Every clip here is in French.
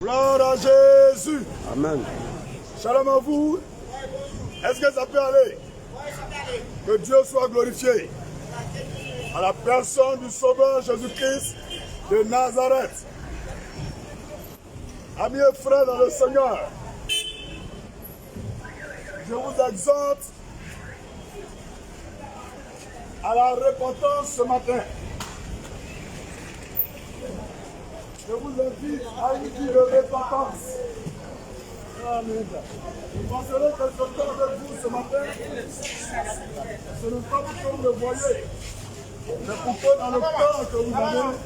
Gloire à Jésus. Amen. Shalom à vous. Est-ce que ça peut aller? Que Dieu soit glorifié. À la personne du Sauveur Jésus-Christ de Nazareth. Amis et frères dans le Seigneur, je vous exhorte à la repentance ce matin. Je vous invite à une vie de repentance. Amen. Vous penserez que je suis avec vous ce matin. Ce n'est pas comme vous le voyez. Mais pourquoi dans le cœur que vous avez,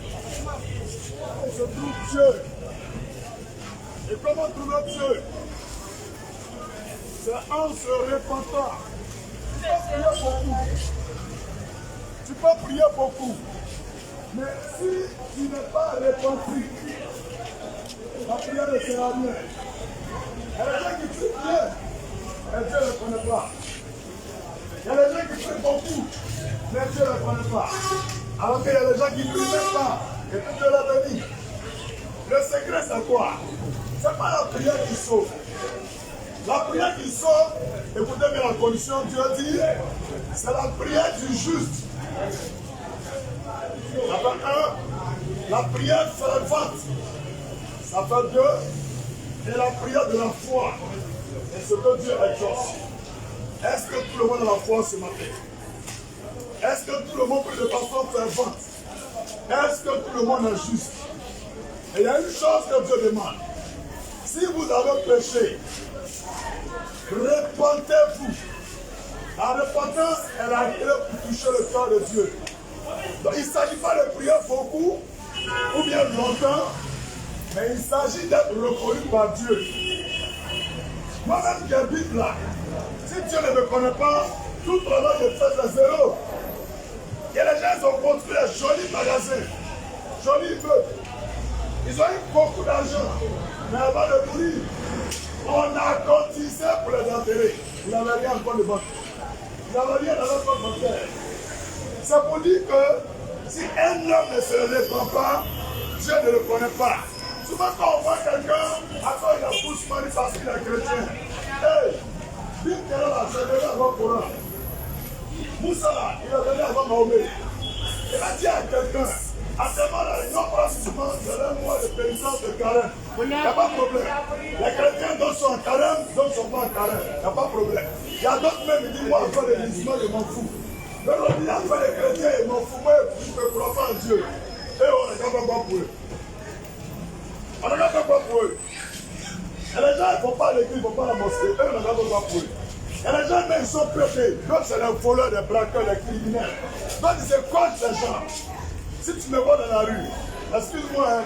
se trouve Dieu. Et comment trouver Dieu? C'est en se repentant. Tu peux prier beaucoup. Mais si tu n'es pas repenti, la prière ne sera rien. Il y a des gens qui prient bien, mais Dieu ne le connaît pas. Il y a des gens qui prient beaucoup, mais Dieu ne le connaît pas. Alors qu'il y a des gens qui ne prient même pas, et que Dieu l'a béni. Le secret, c'est quoi? Ce n'est pas la prière qui sauve. La prière qui sauve, écoutez bien la condition, Dieu dit, c'est la prière du juste. Ça fait 1, la prière fervente. Ça fait 2, et la prière de la foi. Et ce que Dieu exauce. Est-ce que tout le monde a la foi ce matin? Est-ce que tout le monde prie de façon fervente? Est-ce que tout le monde est juste? Et il y a une chose que Dieu demande. Si vous avez péché, repentez-vous. La repentance est la clé pour toucher le cœur de Dieu. Donc il ne s'agit pas de prier beaucoup ou bien longtemps, mais il s'agit d'être reconnu par Dieu. Moi-même qui habite là, si Dieu ne me connaît pas, tout le monde je fais de zéro. Il y a des gens qui ont construit des jolis magasins, jolis meubles. Ils ont eu beaucoup d'argent, mais avant de mourir, on a cotisé pour les enterrer. Ils n'avaient rien encore de banque. Ils n'avaient rien dans leur compte bancaire. C'est pour dire que si un homme ne se répand pas, Dieu ne le connaît pas. Souvent quand on voit quelqu'un, après il a poussé Marie parce qu'il est chrétien. Hey, Bim Kerala, c'est venu avant le Coran. Moussa, il est venu avant Mahomet. Il a dit à quelqu'un, actuellement la réunion pratiquement de un mois de pénitence de carême. Il n'y a pas de problème. Les chrétiens d'autres sont en carême, d'autres ne sont pas en carême. Il n'y a pas de problème. Il y a d'autres même qui disent, moi, je fais les musulmans, je m'en fous. Mais l'autre dit, après les chrétiens, ils m'en foutent, moi, je ne crois pas en Dieu. Et on ne regarde pas pour eux. On ne regarde pas pour eux. Et les gens ne vont pas à l'église, ils ne vont pas à la mosquée. Eux, on ne regarde pas pour eux. Et les gens, même, ils sont peuplés. D'autres, c'est les voleurs, les braqueurs, les criminels. D'autres, c'est contre ces gens. Si tu me vois dans la rue, excuse-moi, hein,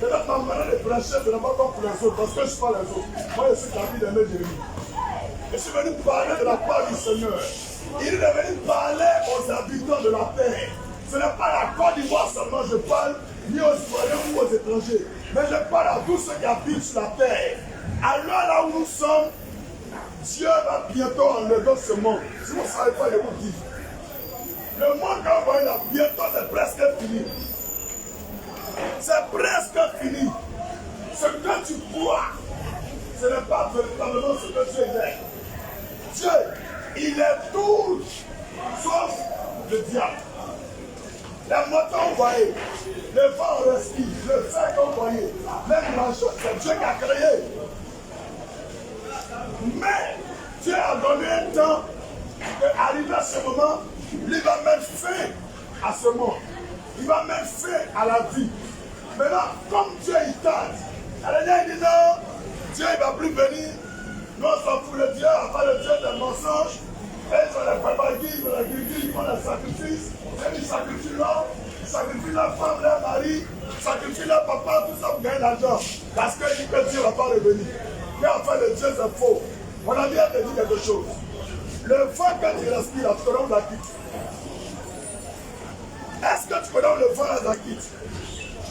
peut-être ma manière de prêcher, ce n'est pas comme pour les autres, parce que je ne suis pas les autres. Moi, je suis David de Jérémie. Je suis venu parler de la part du Seigneur. Il est venu parler aux habitants de la terre. Ce n'est pas la Côte d'Ivoire seulement, je parle, ni aux Ivoiriens ou aux étrangers, mais je parle à tous ceux qui habitent sur la terre. Alors là où nous sommes, Dieu va bientôt enlever ce monde. Si vous ne savez pas, je vous dis. Le monde qu'on voit là, bientôt c'est presque fini. C'est presque fini. Ce que tu crois, ce n'est pas véritablement ce que Dieu est. Dieu, il est tout sauf le diable. Les motos envoyées, le vent respire, le fer envoyé, même la chose, c'est Dieu qui a créé. Mais Dieu a donné un temps qu'arrivé à ce moment, il va mettre fin à ce monde. Il va mettre fin à la vie. Maintenant, comme Dieu il tarde, les gens disent non, Dieu il ne va plus venir. Nous on s'en fout de Dieu, après le Dieu des mensonges. Et ils ont les prépaguilles, ils ont les guillemets, ils font les sacrifices. Et ils sacrifient l'homme, ils sacrifient la femme, leur mari, ils sacrifient leur papa, tout ça pour gagner l'argent. Parce qu'ils disent que Dieu ne va pas revenir. Mais enfin, le Dieu c'est faux. On a bien te dit quelque chose. Le vent quand il respire, tu connais où la quitte? Est-ce que tu connais où le vent la quitte?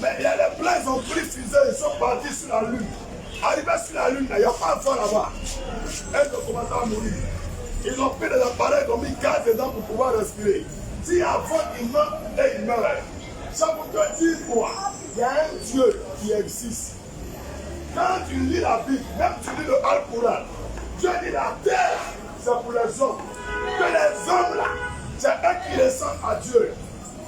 Mais il y a les plans, ils ont pris fusée, ils sont partis sur la lune. Arrivés sur la lune, il n'y a pas de vent là-bas. Ils ont commencé à mourir. Ils ont pris des appareils, ils ont mis gaz dedans pour pouvoir respirer. S'il y a un vent, ils meurent et ils meurent. Ça vous te dire quoi? Il y a un Dieu qui existe. Quand tu lis la Bible, même tu lis le Al-Quran, Dieu dit la terre, c'est pour les hommes. Que les hommes là, c'est eux qui descendent à Dieu.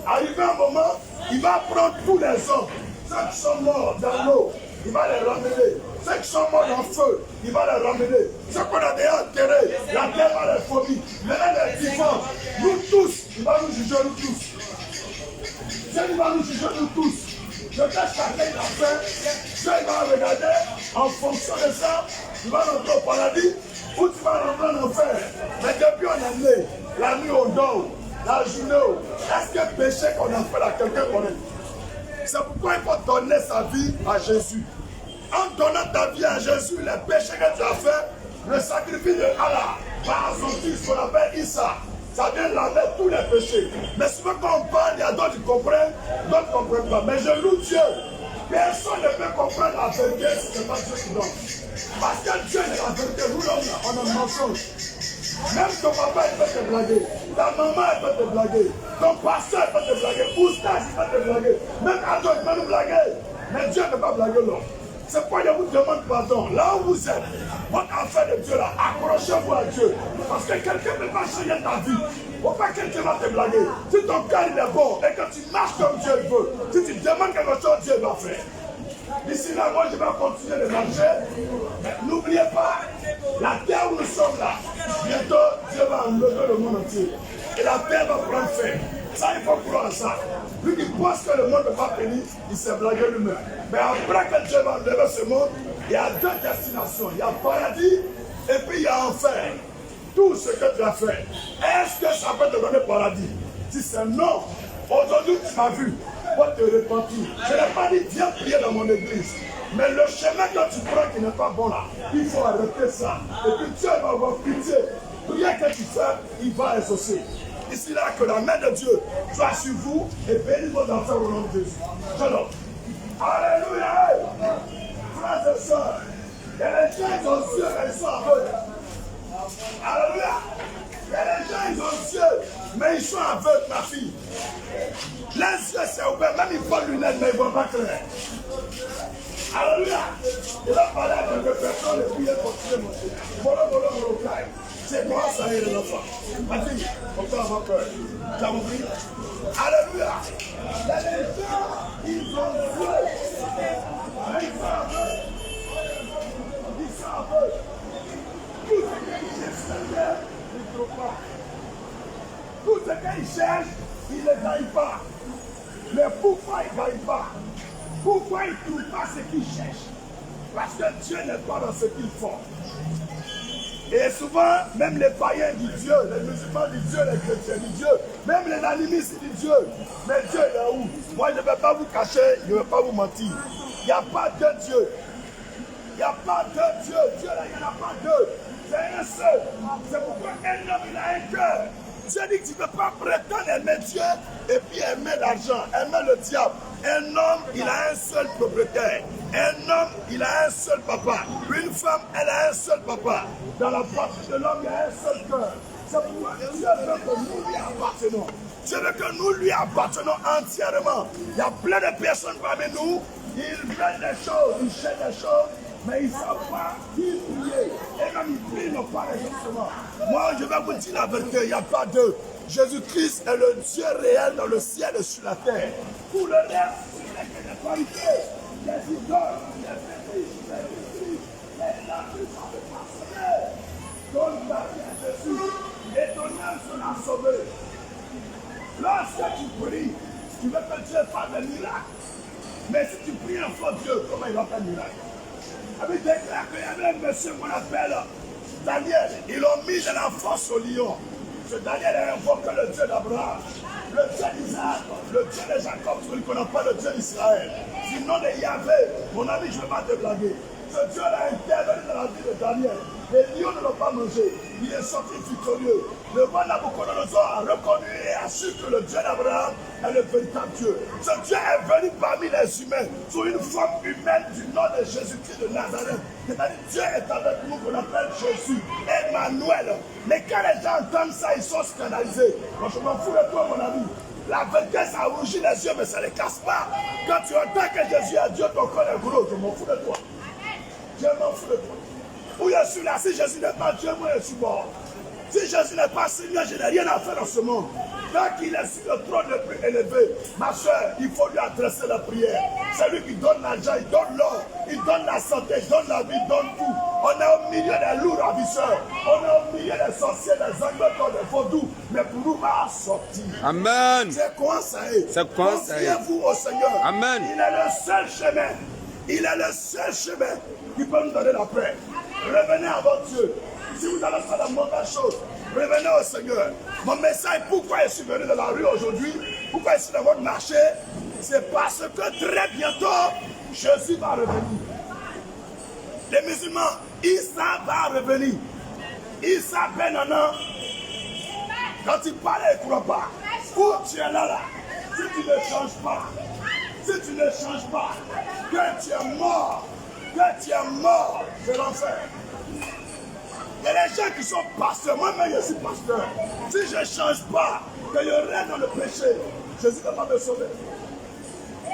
Arrivé un moment, il va prendre tous les hommes, ceux qui sont morts dans l'eau, il va les ramener. Ceux qui sont morts dans le feu, il va les ramener. Ceux qu'on a déjà enterrés, la terre va les vomir. Maintenant les vivants, nous tous, il va nous juger nous tous. Dieu va nous juger nous tous. Je vais chacun la fait. Dieu va regarder en fonction de ça. Tu vas rentrer au paradis ou tu vas rentrer en enfer. Mais depuis on est né, la nuit on dort, la journée, est-ce que péché qu'on a fait à quelqu'un qu'on aime? C'est pourquoi il faut donner sa vie à Jésus. En donnant ta vie à Jésus, les péchés que tu as fait, le sacrifice de Allah va sortir ce qu'on appelle Issa. Ça vient laver tous les péchés. Mais souvent quand on parle, il y a d'autres qui comprennent, d'autres ne comprennent pas. Mais je loue Dieu. Personne ne peut comprendre la vérité si ce n'est pas Dieu qui donne. Parce que Dieu est la vérité. Nous, on a un mensonge. Même ton papa, il peut te blaguer. Ta maman, elle peut te blaguer. Ton pasteur, il peut te blaguer. Oustas, il peut te blaguer. Même Adon, il peut nous blaguer. Mais Dieu ne peut pas blaguer l'homme. C'est pourquoi je vous demande pardon. Là où vous êtes, votre affaire de Dieu là, accrochez-vous à Dieu. Parce que quelqu'un ne peut pas changer ta vie. Faut pas que quelqu'un va te blaguer. Si ton cœur il est bon et que tu marches comme Dieu veut, si tu demandes quelque chose, Dieu va faire. D'ici là, moi je vais continuer de marcher. Mais n'oubliez pas, la terre où nous sommes là, bientôt Dieu va enlever le monde entier. Et la terre va prendre fin. Ça, il faut croire à ça. Lui qui pense que le monde ne va pas finir, il s'est blagué lui-même. Mais après que Dieu va enlever ce monde, il y a deux destinations. Il y a paradis et puis il y a enfer. Tout ce que tu as fait, est-ce que ça peut te donner paradis? Si c'est non, aujourd'hui tu m'as vu, faut te repentir. Je n'ai pas dit viens prier dans mon église. Mais le chemin que tu prends qui n'est pas bon là, il faut arrêter ça. Et puis Dieu va avoir pitié. Rien que tu fais, il va exaucer. Ici là, que la main de Dieu soit sur vous et bénisse vos enfants au nom de Jésus. Shalom. Alléluia. Frères et sœurs, il y a les gens qui ont Dieu et ils sont aveugles. Alléluia. Il y a les gens ils ont Dieu, mais ils sont aveugles, ma fille. Les yeux c'est ouvert, même ils portent lunettes, mais ils ne voient pas clair. Alléluia. Il va parler à quelques personnes et puis il continue mon Dieu. Molo, c'est moi, ça y est, les enfants. Ma fille, on peut avoir peur. Tu as compris? Alléluia. Les gens, ils ont Dieu. Mais ils sont aveugles. Ils sont aveugles. Tout ce qu'ils cherchent, ils ne trouvent pas. Tout ce qu'ils cherchent, ils ne les gagnent pas. Mais pourquoi ils ne gagnent pas? Pourquoi ils ne trouvent pas ce qu'ils cherchent? Parce que Dieu n'est pas dans ce qu'ils font. Et souvent, même les païens disent Dieu, les musulmans disent Dieu, les chrétiens disent Dieu, même les animistes disent Dieu. Mais Dieu est là où? Moi, je ne vais pas vous cacher, je ne vais pas vous mentir. Il n'y a pas de Dieu. Il n'y a pas de Dieu. Dieu, là, il n'y en a pas deux. C'est un seul. C'est pourquoi un homme, il a un cœur. Dieu dit que tu ne peux pas prétendre aimer Dieu et puis aimer l'argent, aimer le diable. Un homme, il a un seul propriétaire. Un homme, il a un seul papa. Une femme, elle a un seul papa. Dans la partie de l'homme, il y a un seul cœur. C'est pourquoi Dieu veut que nous lui appartenons. Dieu veut que nous lui appartenons entièrement. Il y a plein de personnes parmi nous, ils veulent des choses, ils cherchent des choses, mais ils ne savent pas qui prier. Et quand ils prient, ils n'ont pas les instruments. Moi, je vais vous dire la vérité, il n'y a pas d'eux. Jésus-Christ est le Dieu réel dans le ciel et sur la terre. Pour le reste, il n'est que des qualités, des idoles, des fétiches, des mystiques, les lampes sont dépassées. Donne ta vie à Jésus et ton âme sera sauvée. Lorsque tu pries, tu veux que Dieu fasse des miracles. Mais si tu pries un faux Dieu, comment il va faire un miracle? Il déclare qu'il y avait un monsieur qu'on appelle Daniel. Ils l'ont mis de la force au lion. Ce Daniel a invoqué le Dieu d'Abraham, le Dieu d'Isaac, le Dieu de Jacob, celui qu'on appelle le Dieu d'Israël. Du nom de Yahvé, mon ami, je ne vais pas te blaguer. Ce Dieu a intervenu dans la vie de Daniel. Les lions ne l'ont pas mangé. Il est sorti victorieux. Le roi Nabucodonosor a reconnu et a su que le Dieu d'Abraham est le véritable Dieu. Ce Dieu est venu parmi les humains sous une forme humaine du nom de Jésus-Christ de Nazareth. C'est-à-dire Dieu est avec nous qu'on appelle Jésus, Emmanuel. Mais quand les gens entendent ça, ils sont scandalisés. Moi, je m'en fous de toi, mon ami. La vérité, ça rougit les yeux, mais ça ne les casse pas. Quand tu entends que Jésus est Dieu, ton corps est gros. Je m'en fous de toi. fous de toi. Où je suis là, si Jésus n'est pas Dieu, moi je suis mort. Si Jésus n'est pas Seigneur, je n'ai rien à faire dans ce monde. Tant qu'il est sur le trône le plus élevé, ma soeur, il faut lui adresser la prière. C'est lui qui donne l'argent, il donne l'or, il donne la santé, il donne la vie, il donne tout. On est au milieu des loups ravisseurs. On est au milieu des sorciers, des angles, des vaudous. Mais pour nous, va sortir. Amen. C'est quoi ça est? C'est quoi ça est? Confiez-vous au Seigneur. Amen. Il est le seul chemin. Il est le seul chemin qui peut nous donner la paix. Revenez à votre Dieu. Si vous allez faire la mauvaise chose, revenez au Seigneur. Mon message, pourquoi je suis venu dans la rue aujourd'hui, pourquoi je suis dans votre marché, c'est parce que très bientôt, Jésus va revenir. Les musulmans, Isa va revenir. Isa Benana, quand il parle, il ne croit pas. Où tu es là, si tu ne changes pas, si tu ne changes pas, que tu es mort, c'est l'enfer. Il y a des gens qui sont pasteurs, moi-même je suis pasteur. Si je ne change pas, que je reste dans le péché, Jésus ne va pas me sauver.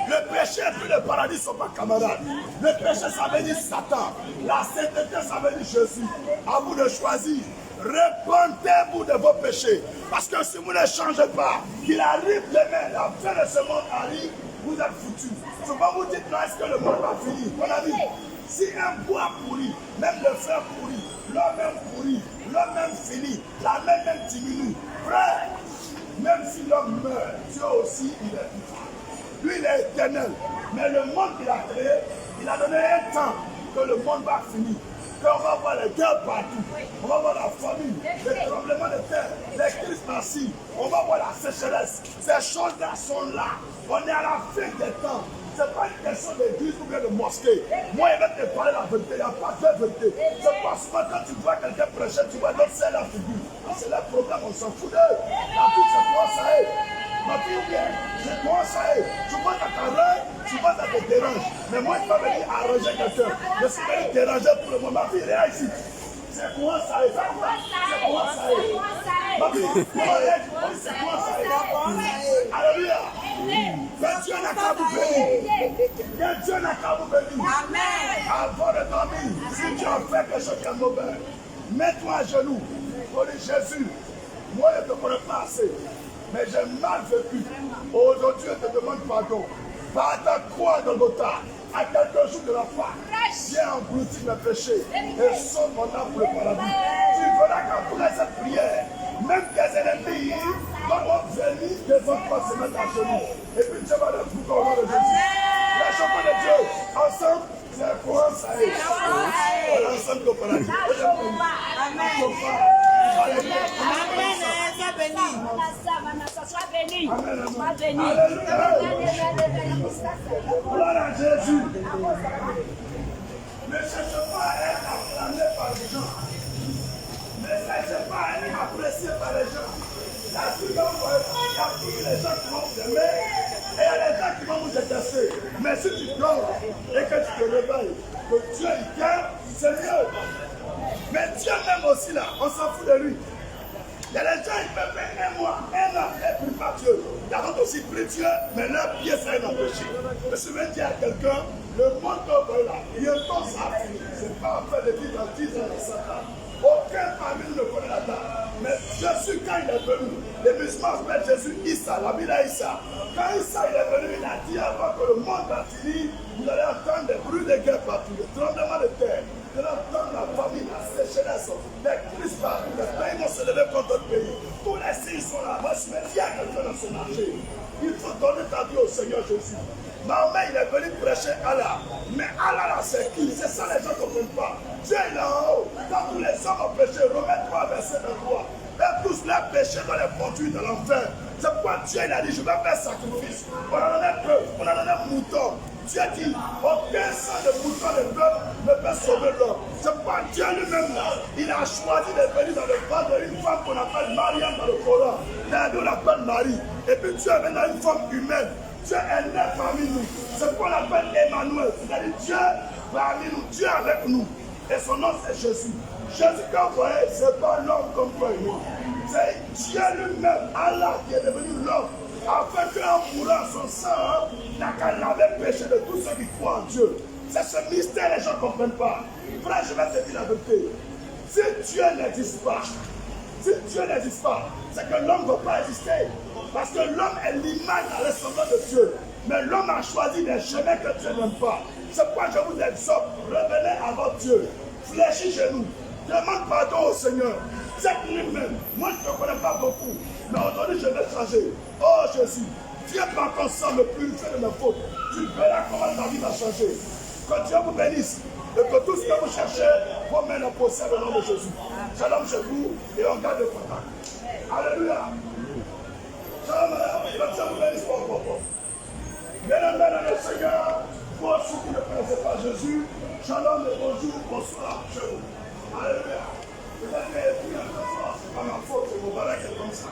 Le péché et puis le paradis ne sont pas camarades. Le péché, ça veut dire Satan. La sainteté, ça veut dire Jésus. À vous de choisir. Repentez-vous de vos péchés. Parce que si vous ne changez pas, qu'il arrive demain, la fin de ce monde arrive, vous êtes foutus. Souvent vous dites, non, est-ce que le monde va finir? Mon ami, si un bois pourrit, même le fer pourrit, l'homme même pourrit, l'homme même finit, la main même diminue. Frère, même si l'homme meurt, Dieu aussi, il est vivant. Lui, il est éternel. Mais le monde qu'il a créé, il a donné un temps que le monde va finir. Qu'on va voir les guerres partout. On va voir la famine, les tremblements de terre, les crises massives. On va voir la sécheresse. Ces choses-là sont là. On est à la fin des temps. Ce n'est pas une question d'église ou bien de mosquée. Moi, il va te parler la vérité. Il n'y a pas de vérité. C'est pas souvent quand tu vois quelqu'un prêcher, tu vois d'autres c'est la figure. C'est leur problème, on s'en fout d'eux. La vie, c'est quoi ça est? Ma fille, bien, c'est quoi ça est? Tu vois, ça t'arrange, tu vois, ça te dérange. Mais moi, je ne vais pas venir arranger quelqu'un. Je suis venu déranger pour le moment. Ma fille, viens ici. C'est quoi ça est? C'est quoi ça est? Ma fille, c'est quoi ça est? Alléluia. Que Dieu n'a qu'à vous bénir. Que Dieu n'a qu'à vous bénir. Avant de dormir, si tu as fait quelque chose qui est mauvais, mets-toi à genoux. Pour dire Jésus, moi je ne te connais pas assez, mais j'ai mal vécu. Aujourd'hui, je te demande pardon. Par ta croix de Golgotha, à quelques jours de la fin, viens engloutir mes péchés et sauve mon âme pour le paradis. Tu verras qu'après cette prière, même tes ennemis vont venir devant toi se mettre à genoux. Et puis Dieu va le foutre au nom de Jésus. La chanson de Dieu, ensemble, c'est quoi ça est? On est ensemble au paradis. Amen. Sois béni. Sois béni. Gloire à Jésus. Ne cherchez pas à être acclamé par les gens. Ne cherchez pas à être apprécié par les gens. Il y a tous les gens qui vont vous aimer et il y a les gens qui vont vous détester. Mais si tu dors et que tu te réveilles, que Dieu il t'aime, c'est mieux. Mais Dieu m'aime aussi là, on s'en fout de lui. Il y a des gens qui peuvent faire un mois, un an, et puis pas Dieu. Il y a d'autres aussi pris Dieu, mais leur pied ça est empêché. Je me souviens dire à quelqu'un, le monde que là, bientôt ça a fini. C'est pas en fait de vivre dans 10 ans de Satan. Aucun parmi nous ne connaît la date. Mais Jésus, quand il est venu, les musulmans appellent Jésus Issa, la Bila Issa. Quand Issa il est venu, il a dit avant que le monde va finir, vous allez entendre des bruits de guerre partout, des tremblements de terre. Vous allez entendre la famine, la sécheresse, les crises partout, les pays vont se lever contre le pays. Tous les signes sont là. Moi, je me dis à quelqu'un dans ce marché, il faut donner ta vie au Seigneur Jésus. Mahomet, il est venu prêcher Allah. Mais Allah, là, c'est qui? C'est ça, les gens ne comprennent pas. Dieu, il est en haut. Quand tous les hommes ont péché, Romains 3, verset 23. Et tous les péchés dans les conduits de l'enfer. C'est pourquoi Dieu, il a dit, je vais faire sacrifice. On en a peu, on en a un mouton. Dieu dit, aucun sang de mouton de bœuf ne peut sauver l'homme. C'est pourquoi Dieu lui-même, là, il a choisi de venir dans le ventre d'une femme qu'on appelle Mariam dans le Coran. Là, on l'appelle Marie. Et puis Dieu est dans une forme humaine. Dieu est né parmi nous. C'est pourquoi on l'appelle Emmanuel. C'est-à-dire Dieu parmi nous, Dieu avec nous. Et son nom c'est Jésus. Jésus, quand vous voyez, ce n'est pas l'homme comme toi et moi. C'est Dieu lui-même, Allah, qui est devenu l'homme. Afin qu'en mourant son sang, n'a qu'à laver le péché de tous ceux qui croient en Dieu. C'est ce mystère, les gens ne comprennent pas. Frère, je vais te dire la vérité. Si Dieu n'existe pas, c'est que l'homme ne va pas exister. Parce que l'homme est l'image à l'essence de Dieu. Mais l'homme a choisi des chemins que Dieu n'aime pas. C'est pourquoi je vous exhorte, revenez avant Dieu. Fléchis chez nous. Demande pardon au Seigneur. C'est lui-même. Moi, je ne te connais pas beaucoup. Mais aujourd'hui, je vais changer. Oh Jésus, viens par ton sang me purifier de mes fautes. Tu verras comment ta vie va changer. Que Dieu vous bénisse. Et que tout ce que vous cherchez, vos mains le possèdent au nom de Jésus. Shalom chez vous et on garde le contact. Alléluia. Shalom, que Dieu vous bénisse fort. Bien-aimés dans le Seigneur, vous aussi qui ne connaissez pas Jésus, shalom et bonjour, bonsoir chez vous. Alléluia. Vous avez pris un peu fort, c'est pas ma faute, c'est mon balai qui est comme ça.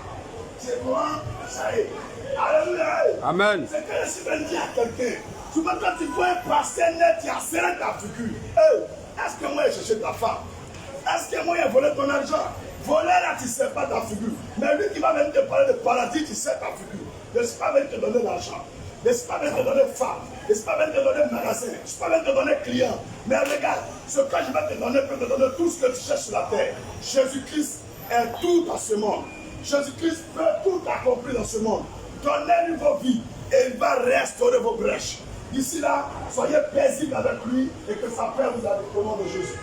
C'est moi, ça y est. Alléluia. Amen. C'est que je vais dire à quelqu'un. Souvent quand tu vois un pasteur net, tu as serré ta figure. Hey, est-ce que moi j'ai cherché ta femme? Est-ce que moi j'ai volé ton argent? Voler là, tu ne sais pas ta figure. Mais lui qui va venir te parler de paradis, tu sais ta figure. Je ne suis pas venu te donner l'argent. Je ne suis pas venu te donner femme. Je ne suis pas venu te donner magasin. Je ne suis pas venu te donner client. Mais regarde, ce que je vais te donner peut te donner tout ce que tu cherches sur la terre. Jésus-Christ est tout dans ce monde. Jésus-Christ peut tout accomplir dans ce monde. Donnez-lui vos vies et il va restaurer vos brèches. Ici là, soyez paisibles avec lui et que sa paix vous habite au nom de Jésus.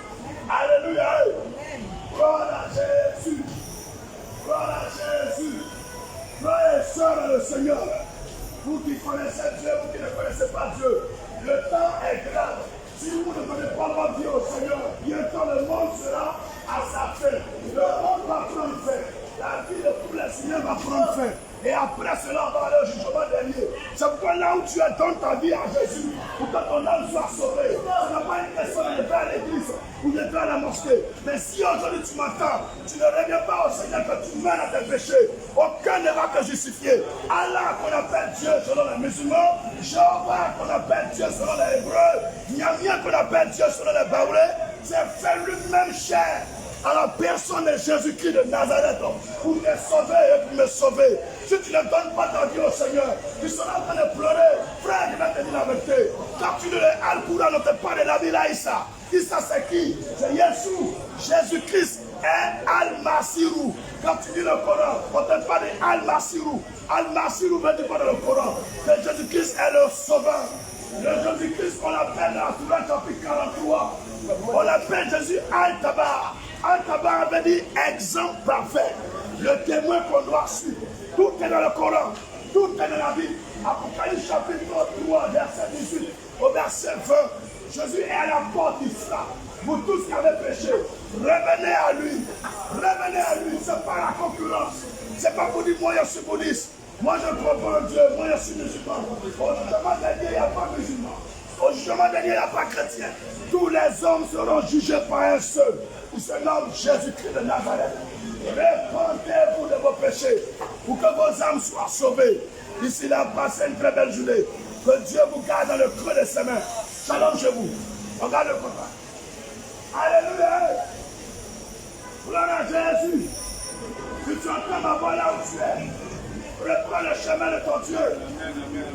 Alléluia. Gloire à Jésus. Gloire à Jésus. Frères et sœurs dans le Seigneur, vous qui connaissez Dieu, vous qui ne connaissez pas Dieu, le temps est grave. Si vous ne donnez pas votre vie au Seigneur, bientôt le monde sera à sa fin. Le monde va prendre fin. La vie de tous les Seigneurs va prendre fin. Et après cela, on va aller au jugement dernier. C'est pourquoi là où tu es, donne ta vie à Jésus pour que ton âme soit sauvée. Ce n'est pas une question de faire à l'église ou de faire à la mosquée. Mais si aujourd'hui tu m'entends, tu ne reviens pas au Seigneur, que tu mènes à tes péchés, aucun ne va te justifier. Allah qu'on appelle Dieu selon les musulmans, Jéhovah qu'on appelle Dieu selon les Hébreux, Nyamia qu'on appelle Dieu selon les Baoulés, c'est fait lui-même chair à la personne de Jésus-Christ de Nazareth pour te sauver et pour me sauver. Si tu ne donnes pas ta vie au Seigneur, tu seras en train de pleurer. Frère, je vais te dire la vérité. Quand tu lis le Al-Qur'an, on te parle de la vie là, Issa. Issa c'est qui? C'est Yeshua. Jésus-Christ est Al-Masirou. Quand tu lis le Coran, on te parle de Al-Masirou. Al-Masirou veut dire quoi dans le Coran? Que Jésus-Christ est le sauveur. Le Jésus-Christ qu'on appelle dans la Sourate chapitre 43. On l'appelle Jésus Al-Tabar. Al-Tabar veut dire exemple parfait. Le témoin qu'on doit suivre. Tout est dans le Coran. Tout est dans la Bible. Apocalypse chapitre 3, verset 18 au verset 20. Jésus est à la porte du frappe. Vous tous qui avez péché, revenez à lui. Revenez à lui. Ce n'est pas la concurrence. Ce n'est pas pour dire moi je suis bouddhiste. Moi je crois pas en Dieu. Moi je suis musulman. Au jugement dernier, il n'y a pas musulman. Au jugement dernier, il n'y a pas chrétien. Tous les hommes seront jugés par un seul. Il se nomme Jésus-Christ de Nazareth. Répandez-vous de vos péchés pour que vos âmes soient sauvées. D'ici là, passez une très belle journée. Que Dieu vous garde dans le creux de ses mains. Shalom chez vous. On garde le combat. Alléluia. Gloire à Jésus. Si tu entends ma voix là où tu es, reprends le chemin de ton Dieu.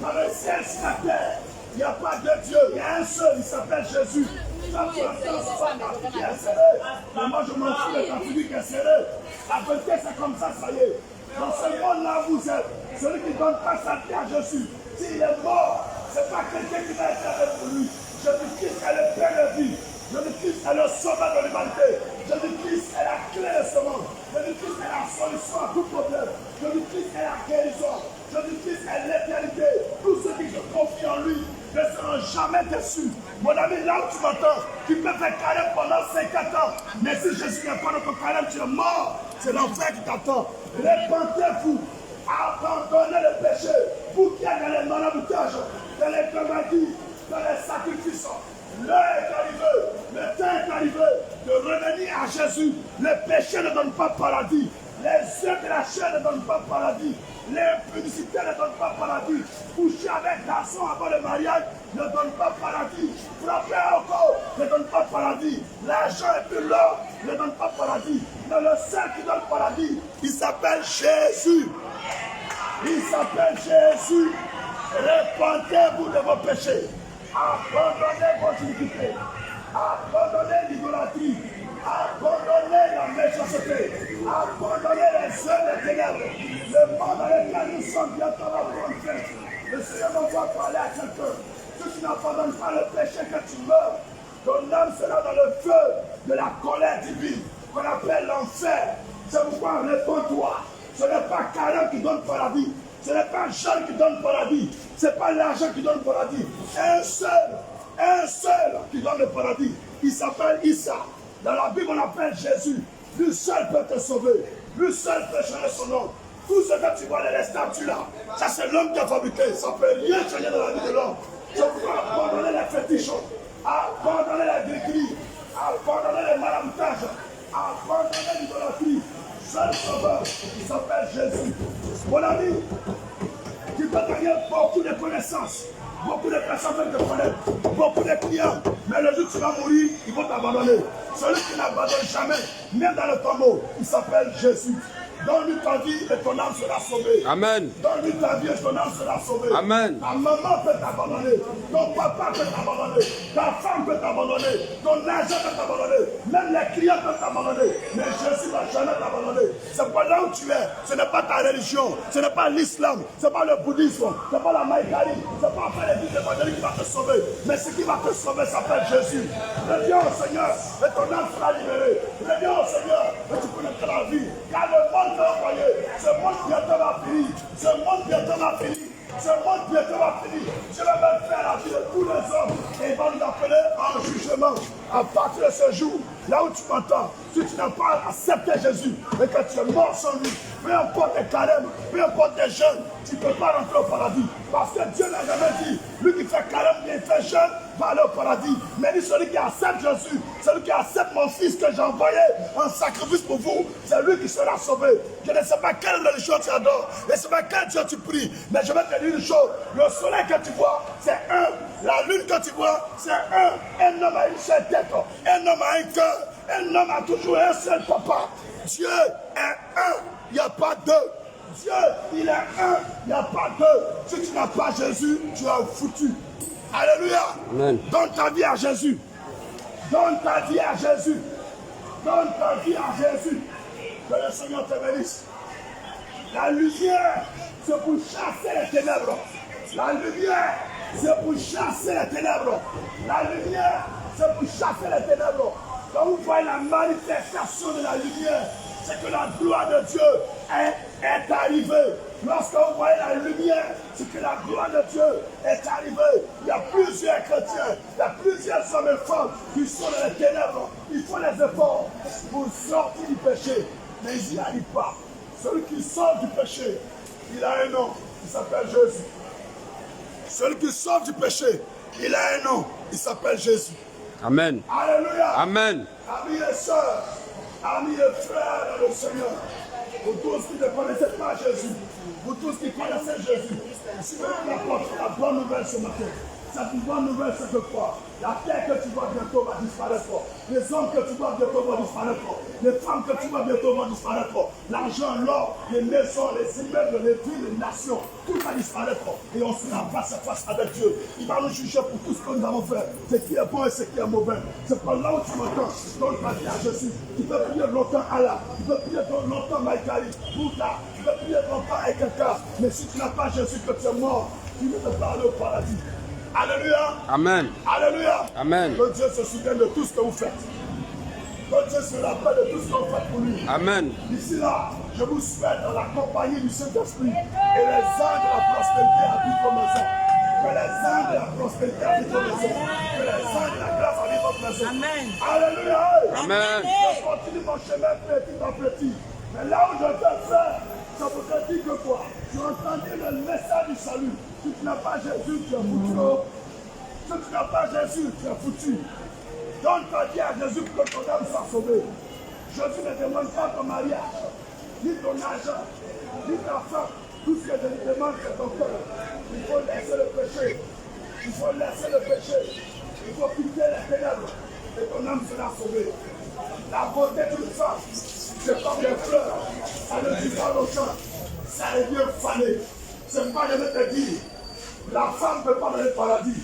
Dans le ciel, sur la terre, il n'y a pas de Dieu. Il y a un seul, il s'appelle Jésus. Quand tu entends ta figure qui est serrée, mais moi je m'en fous de ta figure qui est serrée. La vérité c'est comme ça y est. Dans ce monde-là vous êtes, celui qui ne donne pas sa vie à Jésus, s'il est mort, ce n'est pas quelqu'un qui va être avec lui. Jésus-Christ est le Père de vie. Jésus-Christ est le sauveur de l'humanité. Jésus-Christ est la clé de ce monde. Jésus-Christ est la solution à tout problème. Jésus-Christ est la guérison. Jésus-Christ est l'éternité. Tous ceux qui se confient en lui ne seront jamais déçus. Mon ami, là où tu m'entends, tu peux faire carême pendant 50 ans. Mais si Jésus n'est pas notre carême, tu es mort. C'est l'enfer qui t'attend. Répentez-vous. Abandonnez le péché. Vous qui êtes dans les maraboutage, dans les commandis, dans les sacrifices. L'heure est arrivée, le temps est arrivé de revenir à Jésus. Le péché ne donne pas paradis. Les yeux de la chair ne donnent pas paradis. L'impudicité ne donne pas paradis. Coucher avec garçon avant le mariage ne donne pas paradis. Frapper encore ne donne pas paradis. L'argent et puis l'or ne donne pas paradis. Mais le seul qui donne paradis, il s'appelle Jésus. Il s'appelle Jésus. Répentez-vous de vos péchés. abandonnez vos iniquités, abandonnez l'idolâtrie, abandonnez la méchanceté, abandonnez les œuvres des ténèbres. Le monde dans lequel nous sommes bientôt va prendre fin. Le Seigneur m'envoie parler à quelqu'un. Si tu n'abandonnes pas le péché que tu meurs, ton âme sera dans le feu de la colère divine, qu'on appelle l'enfer. C'est pourquoi réponds-toi. Ce n'est pas Caron qui donne paradis. Ce n'est pas Jean qui donne paradis. Ce n'est pas l'argent qui donne paradis. Un seul qui donne le paradis. Il s'appelle Issa. Dans la Bible, on appelle Jésus. Lui seul peut te sauver. Lui seul peut changer son nom. Tout ce que tu vois, les statues là, ça c'est l'homme qui a fabriqué. Ça ne peut rien changer dans la vie de l'homme. C'est pourquoi abandonner les fétiches, abandonner les gris-gris, abandonner les marabutages, abandonner l'idolâtrie. Seul sauveur, il s'appelle Jésus. Mon ami, tu peux gagner beaucoup de connaissances, beaucoup de personnes veulent te connaître, beaucoup de clients, mais le jour où tu vas mourir, ils vont t'abandonner. Celui qui n'abandonne jamais, même dans le tombeau, il s'appelle Jésus. Donne-lui ta vie et ton âme sera sauvée. Amen. Donne-lui ta vie et ton âme sera sauvée. Amen. Ta maman peut t'abandonner. Ton papa peut t'abandonner. Ta femme peut t'abandonner. Ton argent peut t'abandonner. Même les clients peuvent t'abandonner. Mais Jésus ne va jamais t'abandonner. C'est pas là où tu es. Ce n'est pas ta religion. Ce n'est pas l'islam. Ce n'est pas le bouddhisme. Ce n'est pas la maïkari. Ce n'est pas faire l'église évangélique qui va te sauver. Mais ce qui va te sauver s'appelle Jésus. Reviens au Seigneur et ton âme sera libérée. Reviens au Seigneur et tu connaîtras la vie. Car le monde ce monde bientôt va finir. Ce monde bientôt va finir. Ce monde bientôt va finir. Je vais même faire la vie de tous les hommes. Et ils vont nous appeler en jugement. À partir de ce jour, là où tu m'entends, si tu n'as pas accepté Jésus et que tu es mort sans lui, peu importe tes carèmes, peu importe tes jeûnes, tu ne peux pas rentrer au paradis. Parce que Dieu n'a jamais dit, lui qui fait carême, il fait jeûne, va aller au paradis. Mais dit celui qui accepte Jésus, celui qui accepte mon fils que j'ai envoyé en sacrifice pour vous, c'est lui qui sera sauvé. Je ne sais pas quelle religion tu adores, je ne sais pas quel Dieu tu pries, mais je vais te dire une chose, le soleil que tu vois, c'est un. La lune que tu vois, c'est un. Un homme a une seule tête, un homme a un cœur, un homme a toujours un seul papa. Dieu est un, il n'y a pas deux. Dieu, il est un, il n'y a pas deux. Si tu n'as pas Jésus, tu es foutu. Alléluia. Amen. Donne ta vie à Jésus. Donne ta vie à Jésus. Donne ta vie à Jésus. Que le Seigneur te bénisse. La lumière, c'est pour chasser les ténèbres. La lumière, c'est pour chasser les ténèbres. La lumière, c'est pour chasser les ténèbres. Quand vous voyez la manifestation de la lumière, c'est que la gloire de Dieu est arrivée. Lorsque vous voyez la lumière, c'est que la gloire de Dieu est arrivée. Il y a plusieurs chrétiens, il y a plusieurs hommes et femmes qui sont dans les ténèbres. Ils font les efforts pour sortir du péché, mais ils n'y arrivent pas. Celui qui sort du péché, il a un nom, il s'appelle Jésus. Celui qui sort du péché, il a un nom, il s'appelle Jésus. Amen. Alléluia. Amen. Amis et sœurs, amis et frères dans le Seigneur, vous tous qui ne connaissez pas Jésus, vous tous qui connaissez Jésus, si vous apportez la bonne nouvelle ce matin, cette bonne nouvelle c'est de quoi? La terre que tu vois bientôt va disparaître. Les hommes que tu vois bientôt vont disparaître. Les femmes que tu vois bientôt vont disparaître. L'argent, l'or, les maisons, les immeubles, les villes, les nations, tout va disparaître. Et on sera face à face avec Dieu. Il va nous juger pour tout ce que nous avons fait. Ce qui est bon et ce qui est mauvais. C'est pas là où tu m'entends. Donne ta vie à Jésus. Tu peux prier longtemps Allah. Tu peux prier longtemps Maïkari. Bouddha. Tu peux prier longtemps Ekaka. Mais si tu n'as pas Jésus, que tu es mort, tu ne peux pas aller au paradis. Alléluia. Amen. Alléluia. Amen. Que Dieu se souvienne de tout ce que vous faites. Que Dieu se rappelle de tout ce que vous faites pour lui. Amen. D'ici là, je vous souhaite dans la compagnie du Saint-Esprit et les anges de la prospérité habitent vos maisons. Que les anges de la prospérité habitent vos maisons. Que les anges de la grâce habitent votre maison. Amen. Alléluia. Amen. Je continue mon chemin petit à petit. Mais là où je te fais, ça vous te dit que quoi? Tu as entendu le message du salut. Si tu n'as pas Jésus, tu es foutu. Si tu n'as pas Jésus, tu es foutu. Donne ta vie à Jésus pour que ton âme soit sauvée. Jésus ne demande pas ton mariage, ni ton argent, ni ta femme. Tout ce que je lui demande, c'est ton cœur. Il faut laisser le péché. Il faut laisser le péché. Il faut quitter les ténèbres. Et ton âme sera sauvée. La beauté d'une femme, c'est comme des fleurs. Ça ne dit pas longtemps. Ça devient fané. C'est pas de te dire. La femme ne peut pas donner le paradis.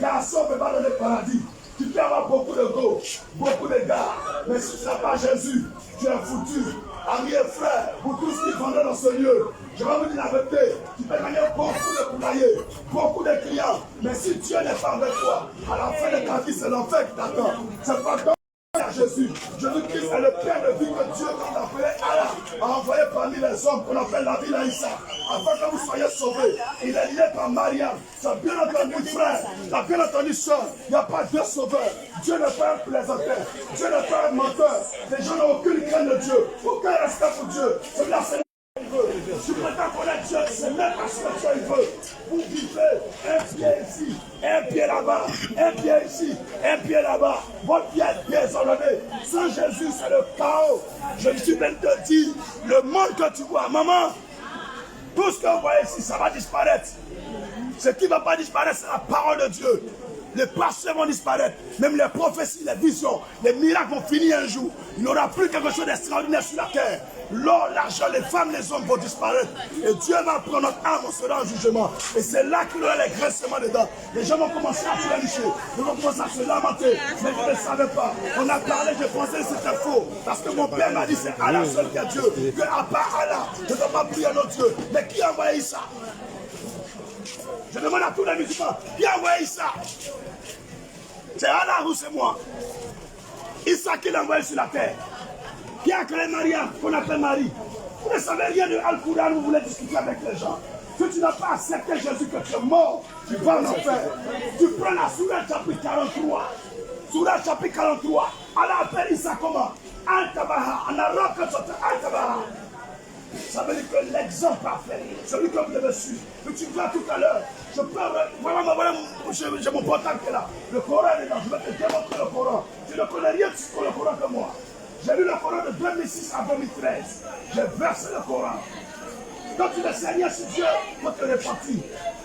garçon ne peut pas donner le paradis. Tu peux avoir beaucoup de go, beaucoup de gars, mais si tu n'as pas Jésus, tu es foutu. Amis et frères, pour tous qui vendent dans ce lieu, je vais vous dire la vérité, tu peux gagner beaucoup de poulaillers, beaucoup de clients, mais si Dieu n'est pas avec toi, à la fin de ta vie, c'est l'enfer qui t'attend. C'est pas toi. À Jésus, Jésus-Christ est le Père de vie que Dieu, quand appelé Allah, a envoyé parmi les hommes qu'on appelle la ville Aïssa, afin que vous soyez sauvés. Il est lié par Mariam. C'est bien entendu, frère, t'as bien entendu, soeur, il n'y a pas deux sauveurs. Dieu n'est pas un plaisanteur, Dieu n'est pas un menteur. Les gens n'ont aucune crainte de Dieu, aucun respect pour Dieu. C'est là, c'est tu prétends connaître Dieu, c'est même pas ce que Dieu veut. Vous vivez un pied ici, un pied là-bas, un pied ici, un pied là-bas. Votre pied est désordonné. Sans Jésus, c'est le chaos. Je suis venu te dire, le monde que tu vois, maman, tout ce que vous voyez ici, ça va disparaître. Ce qui ne va pas disparaître, c'est la parole de Dieu. Les pasteurs vont disparaître, même les prophéties, les visions, les miracles vont finir un jour. Il n'y aura plus quelque chose d'extraordinaire sur la terre. L'or, l'argent, les femmes, les hommes vont disparaître. Et Dieu va prendre notre âme, on sera en jugement. Et c'est là qu'il y aura les graissements dedans. Les gens vont commencer à se lécher, ils vont commencer à se lamenter. Mais je ne savais pas. On a parlé, je pensais que c'était faux. Parce que mon père m'a dit c'est Allah seul qui est Dieu. Que à part Allah, je ne dois pas prier à notre Dieu. Mais qui a envoyé ça? Je demande à tous les musulmans, qui a envoyé ça? C'est Allah ou c'est moi? Issa qui l'a envoyé sur la terre. Qui a créé Mariam, qu'on appelle Marie? Vous ne savez rien de Al-Qur'an, vous voulez discuter avec les gens. Si tu n'as pas accepté Jésus que tu es mort, tu vas en enfer. Tu prends la Sourate chapitre 43. Sourate chapitre 43. Allah appelle Issa comment? Al-Tabaha. En arabe, quand tu Al-Tabaha. Ça veut dire que l'exemple parfait, celui que vous devez suivre. Que tu vois tout à l'heure. Je peux. Voilà, j'ai mon portable qui est là. Le Coran est là. Je vais te démontrer le Coran. Tu ne connais rien sur le Coran que moi. J'ai lu le Coran de 2006 à 2013. J'ai versé le Coran. Quand tu ne sais rien sur Dieu, quand tu es repentir,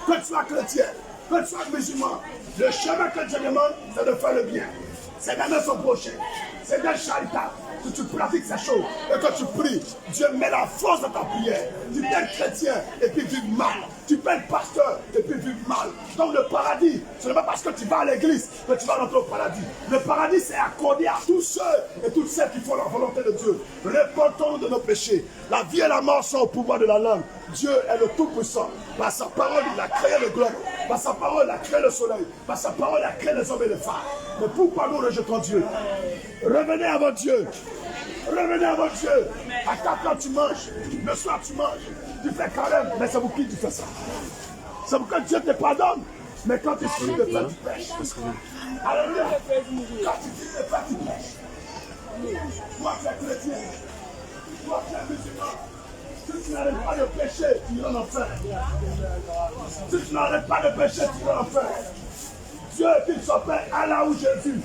que tu sois chrétien, que tu sois musulman, le chemin que Dieu demande, c'est de faire le bien. C'est d'aimer son prochain. C'est d'être charitable. Que tu pratiques ces choses et que tu pries, Dieu met la force dans ta prière. Tu peux être chrétien et puis vivre mal. Tu peux être pasteur et puis vivre mal. Donc le paradis, ce n'est pas parce que tu vas à l'église que tu vas rentrer au paradis. Le paradis, c'est accordé à tous ceux et toutes celles qui font la volonté de Dieu. Répentons de nos péchés. La vie et la mort sont au pouvoir de la langue. Dieu est le Tout-Puissant. Par sa parole, il a créé le globe. Par sa parole, il a créé le soleil. Par sa parole, il a créé les hommes et les femmes. Mais pourquoi nous rejetons Dieu? Revenez à votre Dieu. Revenez à votre Dieu. À 4 heures, tu manges. Le soir, tu manges. Tu fais carême. Mais c'est pour qui tu fais ça? C'est pour que Dieu te pardonne. Mais quand tu finis de faire, tu pêches. Alléluia. Quand tu finis de faire, tu pêches. Toi, tu es chrétien. Toi, tu es musulman. Si tu n'arrêtes pas de pécher, tu iras en enfer. Si tu n'arrêtes pas de pécher, tu iras en enfer. Dieu, qu'il s'appelle Allah ou Jésus.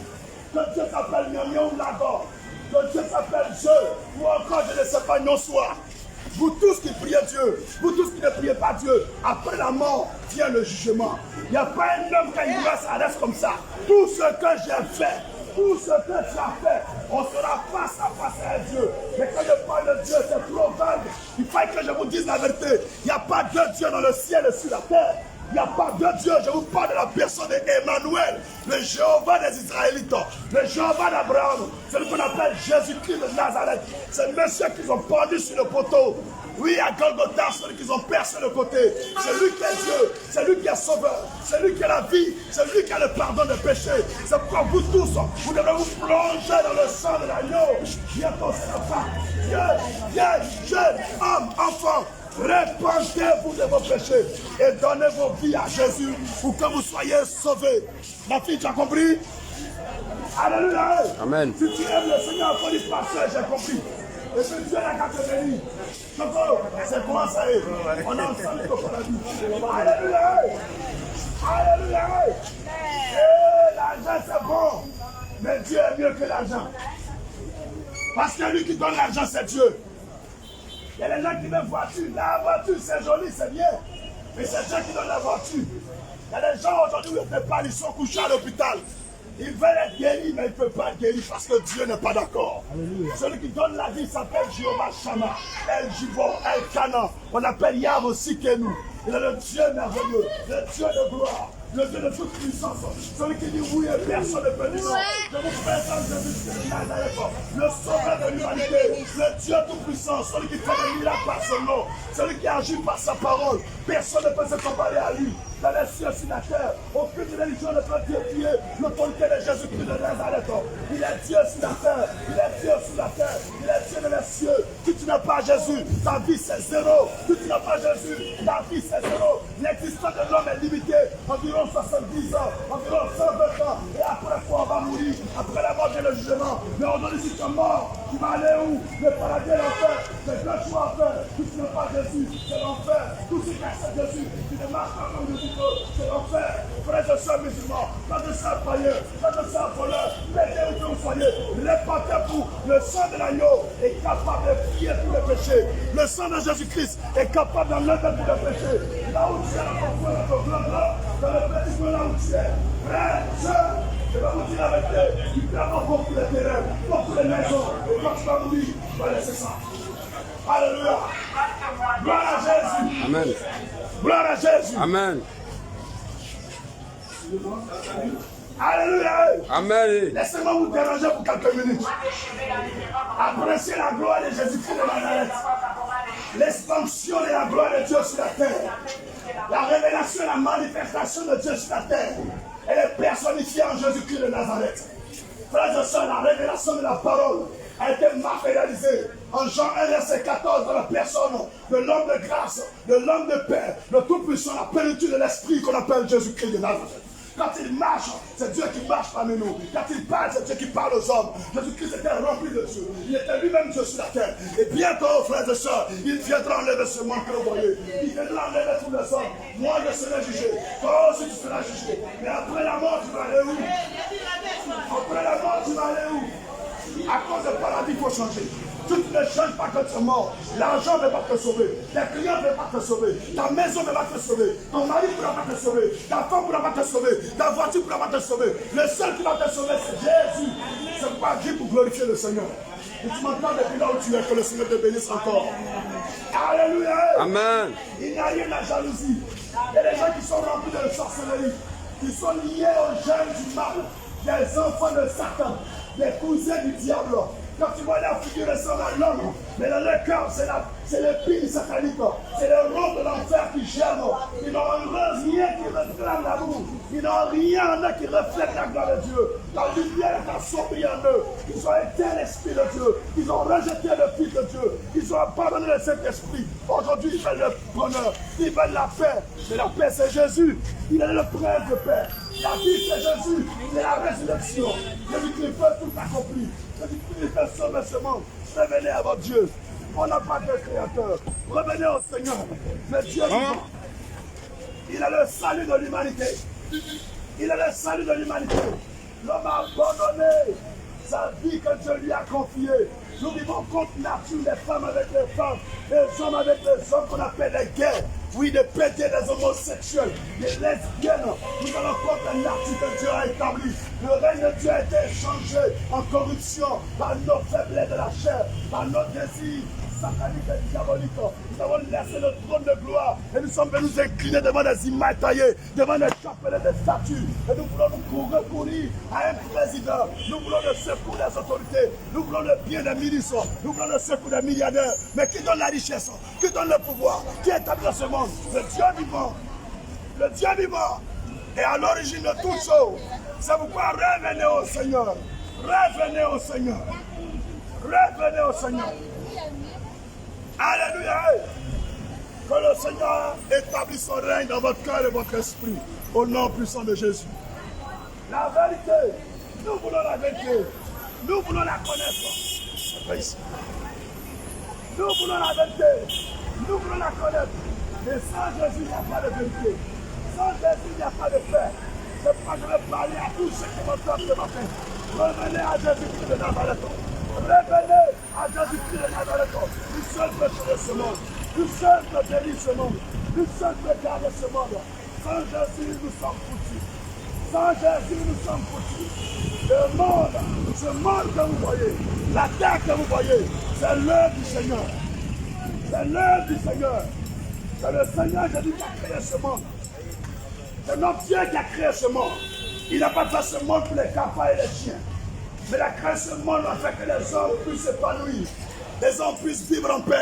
Que Dieu s'appelle Mion ou Lagor. Que Dieu s'appelle Dieu. Ou encore, je ne sais pas, non soit. Vous tous qui priez Dieu, vous tous qui ne priez pas Dieu, après la mort vient le jugement. Il n'y a pas un homme qui a une grâce à reste comme ça. Tout ce que j'ai fait, tout ce que tu as fait, on sera face à face à Dieu. Mais quand je parle de Dieu, c'est trop vague. Il faut que je vous dise la vérité. Il n'y a pas de Dieu dans le ciel et sur la terre. Il n'y a pas de Dieu. Je vous parle de la personne d'Emmanuel, le Jéhovah des Israélites, le Jéhovah d'Abraham, celui qu'on appelle Jésus-Christ de Nazareth. C'est monsieur qu'ils ont pendu sur le poteau. Oui, à Golgotha, celui qu'ils ont percé le côté. C'est lui qui est Dieu, c'est lui qui est sauveur, c'est lui qui est la vie, c'est lui qui a le pardon des péchés. C'est pourquoi vous tous, vous devez vous plonger dans le sang de l'agneau. Bientôt, c'est la fin. Viens, jeune, homme, enfant. Répentez-vous de vos péchés et donnez vos vies à Jésus pour que vous soyez sauvés. Ma fille, tu as compris? Alléluia. Amen. Si tu aimes le Seigneur, il faut dire pasteur, j'ai compris. Et puis Dieu n'a qu'à te bénir. Choco, c'est comment ça est? On est ensemble pour la vie. Alléluia. Alléluia. L'argent c'est bon, mais Dieu est mieux que l'argent. Parce que lui qui donne l'argent, c'est Dieu. Il y a des gens qui veulent voiture. La voiture, c'est joli, c'est bien. Mais c'est Dieu qui donne la voiture. Il y a des gens aujourd'hui où ils ne peuvent pas, ils sont couchés à l'hôpital. Ils veulent être guéris, mais ils ne peuvent pas être guéris parce que Dieu n'est pas d'accord. Celui qui donne la vie s'appelle Jéhovah Shammah, El Jivon, El Kana. On appelle Yahweh aussi que nous. Il est le Dieu merveilleux, le Dieu de gloire. le Dieu de toute puissance, celui qui dit oui et personne ne peut dire non. Je vous présente Jésus-Christ de Nazareth, le sauveur de l'humanité, le Dieu tout-puissant, celui qui fait des miracles par son nom, celui qui agit par sa parole. Personne ne peut se comparer à lui. Dans les cieux sur la terre, aucune religion ne peut défier l'autorité de Jésus-Christ de Nazareth. Il est Dieu sur la terre, il est Dieu sur la terre, il est Dieu dans les cieux. Si tu n'as pas Jésus, ta vie c'est zéro. Si tu n'as pas Jésus, ta vie c'est zéro. L'existence de l'homme est limitée, environ 70 ans, environ 120 ans. Et après quoi on va mourir, après la mort et le jugement. Mais aujourd'hui si tu es mort, tu vas aller où? Le paradis et l'enfer. C'est deux choix à faire. Si tu n'as pas Jésus, c'est l'enfer. Tout ce qui accepte Jésus, tu ne marches pas comme Jésus. C'est l'enfer, frères et sœurs musulmans, frères et sœurs païens, frères et sœurs voleurs, mettez où vous soyez, répandez-vous, le sang de l'agneau est capable de fier tous les péchés, le sang de Jésus-Christ est capable d'enlever tous les péchés, là où tu es, dans ton blanc, dans le petit coin là où tu es, frères, sœurs, je vais vous dire la vérité, tu peux avoir beaucoup de terrains, beaucoup de maisons, et quand tu vas mourir, tu vas laisser ça. Alléluia. Gloire à Jésus. Amen. Gloire à Jésus. Amen. Alléluia. Amen. Laissez-moi vous déranger pour quelques minutes. Appréciez la gloire de Jésus-Christ de Nazareth. L'expansion de la gloire de Dieu sur la terre. La révélation et la manifestation de Dieu sur la terre. Elle est personnifiée en Jésus-Christ de Nazareth. Frères et sœurs, la révélation de la parole a été matérialisée en Jean 1, verset 14, dans la personne de l'homme de grâce, de l'homme de paix, le tout-puissant, la plénitude de l'esprit qu'on appelle Jésus-Christ de Nazareth. Quand il marche, c'est Dieu qui marche parmi nous. Quand il parle, c'est Dieu qui parle aux hommes. Jésus-Christ était rempli de Dieu. Il était lui-même Dieu sur la terre. Et bientôt, frères et sœurs, il viendra enlever ce monde que vous voyez. Il viendra enlever tous les hommes. Moi, je serai jugé. Toi aussi, tu seras jugé. Mais après la mort, tu vas aller où? Après la mort, tu vas aller où? À cause du paradis, il faut changer. Tu ne changes pas quand tu es mort. L'argent ne va pas te sauver. Les clients ne vont pas te sauver. Ta maison ne va pas te sauver. Ton mari ne pourra pas te sauver. Ta femme ne pourra pas te sauver. Ta voiture ne pourra pas te sauver. Le seul qui va te sauver, c'est Jésus. C'est pas Dieu pour glorifier le Seigneur. Et tu m'entends depuis là où tu es, que le Seigneur te bénisse encore. Alléluia. Amen. Il n'y a rien à jalousie. Il y a des gens qui sont remplis de sorcellerie, qui sont liés aux gènes du mal, des enfants de Satan, des cousins du diable. Quand tu vois la figure ressemble à l'homme, mais dans le cœur, c'est l'épine satanique, c'est le rôle de l'enfer qui germe. Ils n'ont rien qui réclame l'amour. Ils n'ont rien en eux qui reflète la gloire de Dieu. La lumière est assombrie en eux. Ils ont éteint l'Esprit de Dieu. Ils ont rejeté le Fils de Dieu. Ils ont abandonné le Saint-Esprit. Aujourd'hui, ils veulent le bonheur. Ils veulent la paix. Mais la paix, c'est Jésus. Il est le prince de paix. La vie, c'est Jésus. C'est la résurrection. Jésus-Christ fait tout accompli. Jésus-Christ fait sauver ce monde. Revenez à votre Dieu. On n'a pas de créateur. Revenez au Seigneur. Mais Dieu est vivant. Il a le salut de l'humanité. Il a le salut de l'humanité. L'homme a abandonné sa vie que Dieu lui a confiée. Nous vivons contre nature, les femmes avec les femmes, les hommes avec les hommes qu'on appelle les gays. Oui, des pétés, des homosexuels, des lesbiennes. Nous allons contre la nature que Dieu a établie. Le règne de Dieu a été changé en corruption par nos faiblesses de la chair, par nos désirs sataniques et diaboliques. Nous avons laissé le trône de gloire et nous sommes venus nous incliner devant des images taillées, devant des chapelles et des statues. Et nous voulons nous recourir à un président. Nous voulons le secours des autorités. Nous voulons le bien des ministres. Nous voulons le secours des milliardaires. Mais qui donne la richesse? Qui donne le pouvoir? Qui établit ce monde? Le Dieu vivant. Le Dieu vivant est à l'origine de toutes choses. C'est pourquoi revenez au Seigneur. Revenez au Seigneur. Revenez au Seigneur. Alléluia. Que le Seigneur établisse son règne dans votre cœur et votre esprit. Au nom puissant de Jésus. La vérité. Nous voulons la vérité. Nous voulons la connaître. Nous voulons la vérité. Nous voulons la connaître. Mais sans Jésus, il n'y a pas de vérité. Sans Jésus, il n'y a pas de paix. C'est pourquoi je vais parler à tous ceux qui m'entendent ce matin. Revenez à Jésus-Christ de Nazareth. Revenez à Jésus-Christ de Nazareth. Lui seul peut sauver ce monde. Lui seul peut bénir ce monde. Lui seul peut garder ce monde. Sans Jésus, nous sommes foutus. Sans Jésus, nous sommes foutus. Le monde, ce monde que vous voyez, la terre que vous voyez, c'est l'œuvre du Seigneur. C'est l'œuvre du Seigneur. C'est le Seigneur Jésus qui a créé ce monde. C'est notre Dieu qui a créé ce monde. Il n'a pas fait ce monde pour les cafards et les chiens. Mais il a créé ce monde afin que les hommes puissent s'épanouir. Les hommes puissent vivre en paix.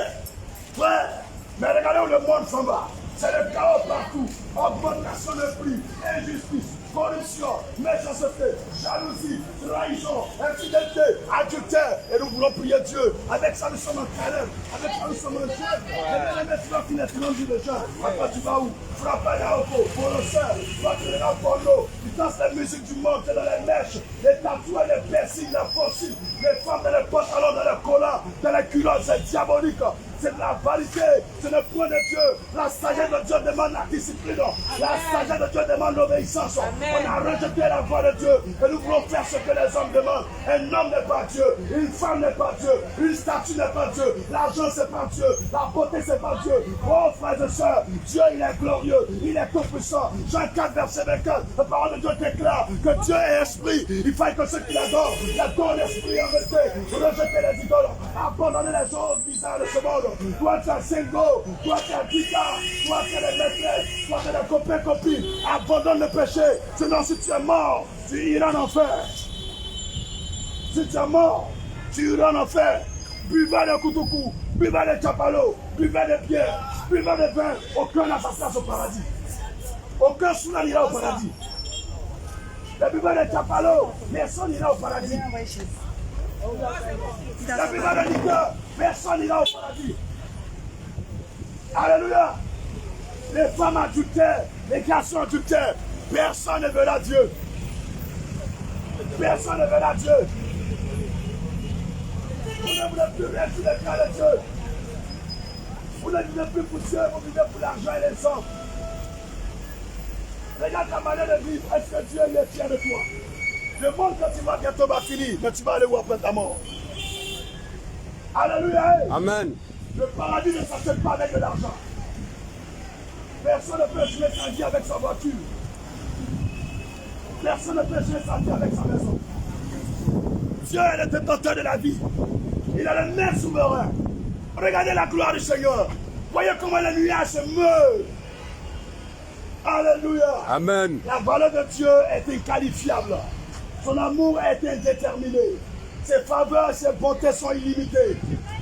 Frère, mais regardez où le monde s'en va. C'est le chaos partout. Augmentation de prix, injustice, corruption, méchanceté, jalousie, trahison, infidélité, adultère. Et nous voulons prier Dieu. Avec ça, nous sommes en calme. Avec ça, nous sommes en jeûne. Et bien, tu vas finir tout le monde le jeûne. Après, tu vas où? Frappe à la haute, pour le sein, toi tu es là pour l'eau. Tu danses la musique du monde, tu es dans les mèches, les tatouages, les piercings, la fossile, les femmes dans les pantalons, dans les collants, dans les culottes, c'est diabolique. C'est de la vanité, c'est le point de Dieu. La sagesse de Dieu demande la discipline. La sagesse de Dieu demande l'obéissance. On a rejeté la voix de Dieu et nous voulons faire ce que les hommes demandent. Un homme n'est pas Dieu, une femme n'est pas Dieu, une statue n'est pas Dieu, l'argent c'est pas Dieu, la beauté c'est pas Dieu. Oh frères et sœurs, Dieu il est glorieux, il est tout puissant. Jean 4 verset 24, la parole de Dieu déclare que Dieu est esprit. Il faut que ceux qui l'adorent l'esprit en vérité. Rejeter les idoles, abandonner les choses bizarres de ce monde. Toi tu as Sengo, toi tu as Dika, toi tu as les maîtresses, toi tu as les copains, copines. Abandonne le péché, sinon si tu es mort, tu iras en enfer. Si tu es mort, tu iras en enfer. Buvez les koutoukou, buvez les chapalo, buvez les pierres, buvez les vins. Aucun n'a sa place au paradis. Aucun soula n'ira au paradis. Les buvez les chapalo, personne n'ira au paradis. Les buvez les liqueurs, personne n'ira au paradis. Alléluia. Les femmes adultères, les garçons adultères, personne ne verra Dieu. Personne ne verra Dieu. Vous ne voulez plus rien sur les cas de Dieu. Vous ne vivez plus pour Dieu, vous vivez pour l'argent et les hommes. Regarde ta manière de vivre. Est-ce que Dieu est fier de toi? Le monde quand tu vas bientôt va finir, mais tu vas aller où après ta mort? Alléluia. Amen. Le paradis ne s'achète pas avec de l'argent. Personne ne peut jouer sa vie avec sa voiture. Personne ne peut jouer sa vie avec sa maison. Dieu est le détenteur de la vie. Il a le main souverain. Regardez la gloire du Seigneur. Voyez comment les nuages se meuvent. Alléluia. Amen. La valeur de Dieu est inqualifiable. Son amour est indéterminé. Ses faveurs et ses bontés sont illimitées.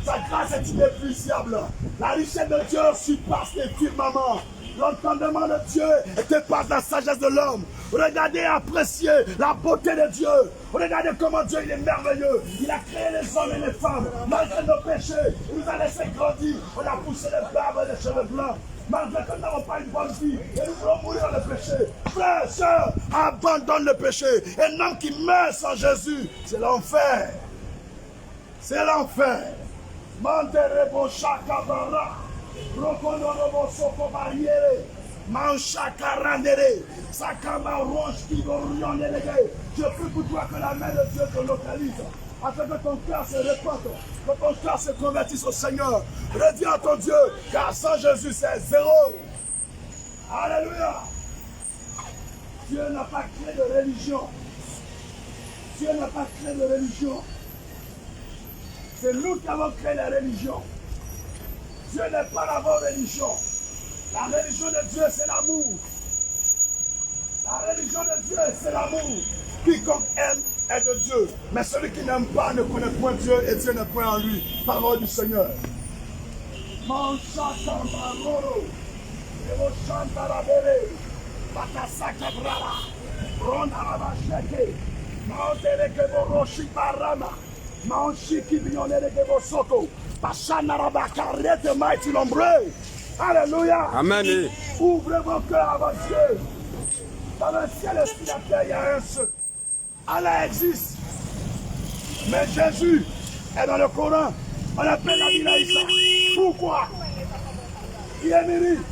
Sa grâce est inépuisable. La richesse de Dieu surpasse les firmaments. L'entendement de Dieu dépasse la sagesse de l'homme. Regardez et appréciez la beauté de Dieu. Regardez comment Dieu il est merveilleux. Il a créé les hommes et les femmes. Malgré nos péchés, il nous a laissé grandir. On a poussé les barbes et les cheveux blancs. Malgré que nous n'avons pas une bonne vie et nous voulons mourir dans le péché. Frères, sœurs, abandonne le péché. Un homme qui meurt sans Jésus, c'est l'enfer. C'est l'enfer. Manderebo Shakabara. Rokonobo Soko Barriere. Manchakarandere. Sakama Ronge Kigorionelege. Je prie pour toi que la main de Dieu te localise. Afin que ton cœur se répande, que ton cœur se convertisse au Seigneur. Reviens à ton Dieu, car sans Jésus c'est zéro. Alléluia. Dieu n'a pas créé de religion. Dieu n'a pas créé de religion. C'est nous qui avons créé la religion. Dieu n'est pas la bonne religion. La religion de Dieu, c'est l'amour. La religion de Dieu, c'est l'amour. Quiconque aime est de Dieu. Mais celui qui n'aime pas ne connaît point Dieu et Dieu n'est point en lui. Parole du Seigneur. Manchakambaroro. Evoshantarabere. Batasakabrala. Rondarabasheke. Maoterekeboroshi Barama. Manchiki Bionnerekebosoko. Pachanarabakarete maïti nombreux. Alléluia. Amen. Ouvrez vos cœurs avant Dieu. Dans le ciel et sur la terre, il y a un seul. Allah existe. Mais Jésus est dans le Coran. On appelle la vie Isa. Pourquoi? Il est mérite.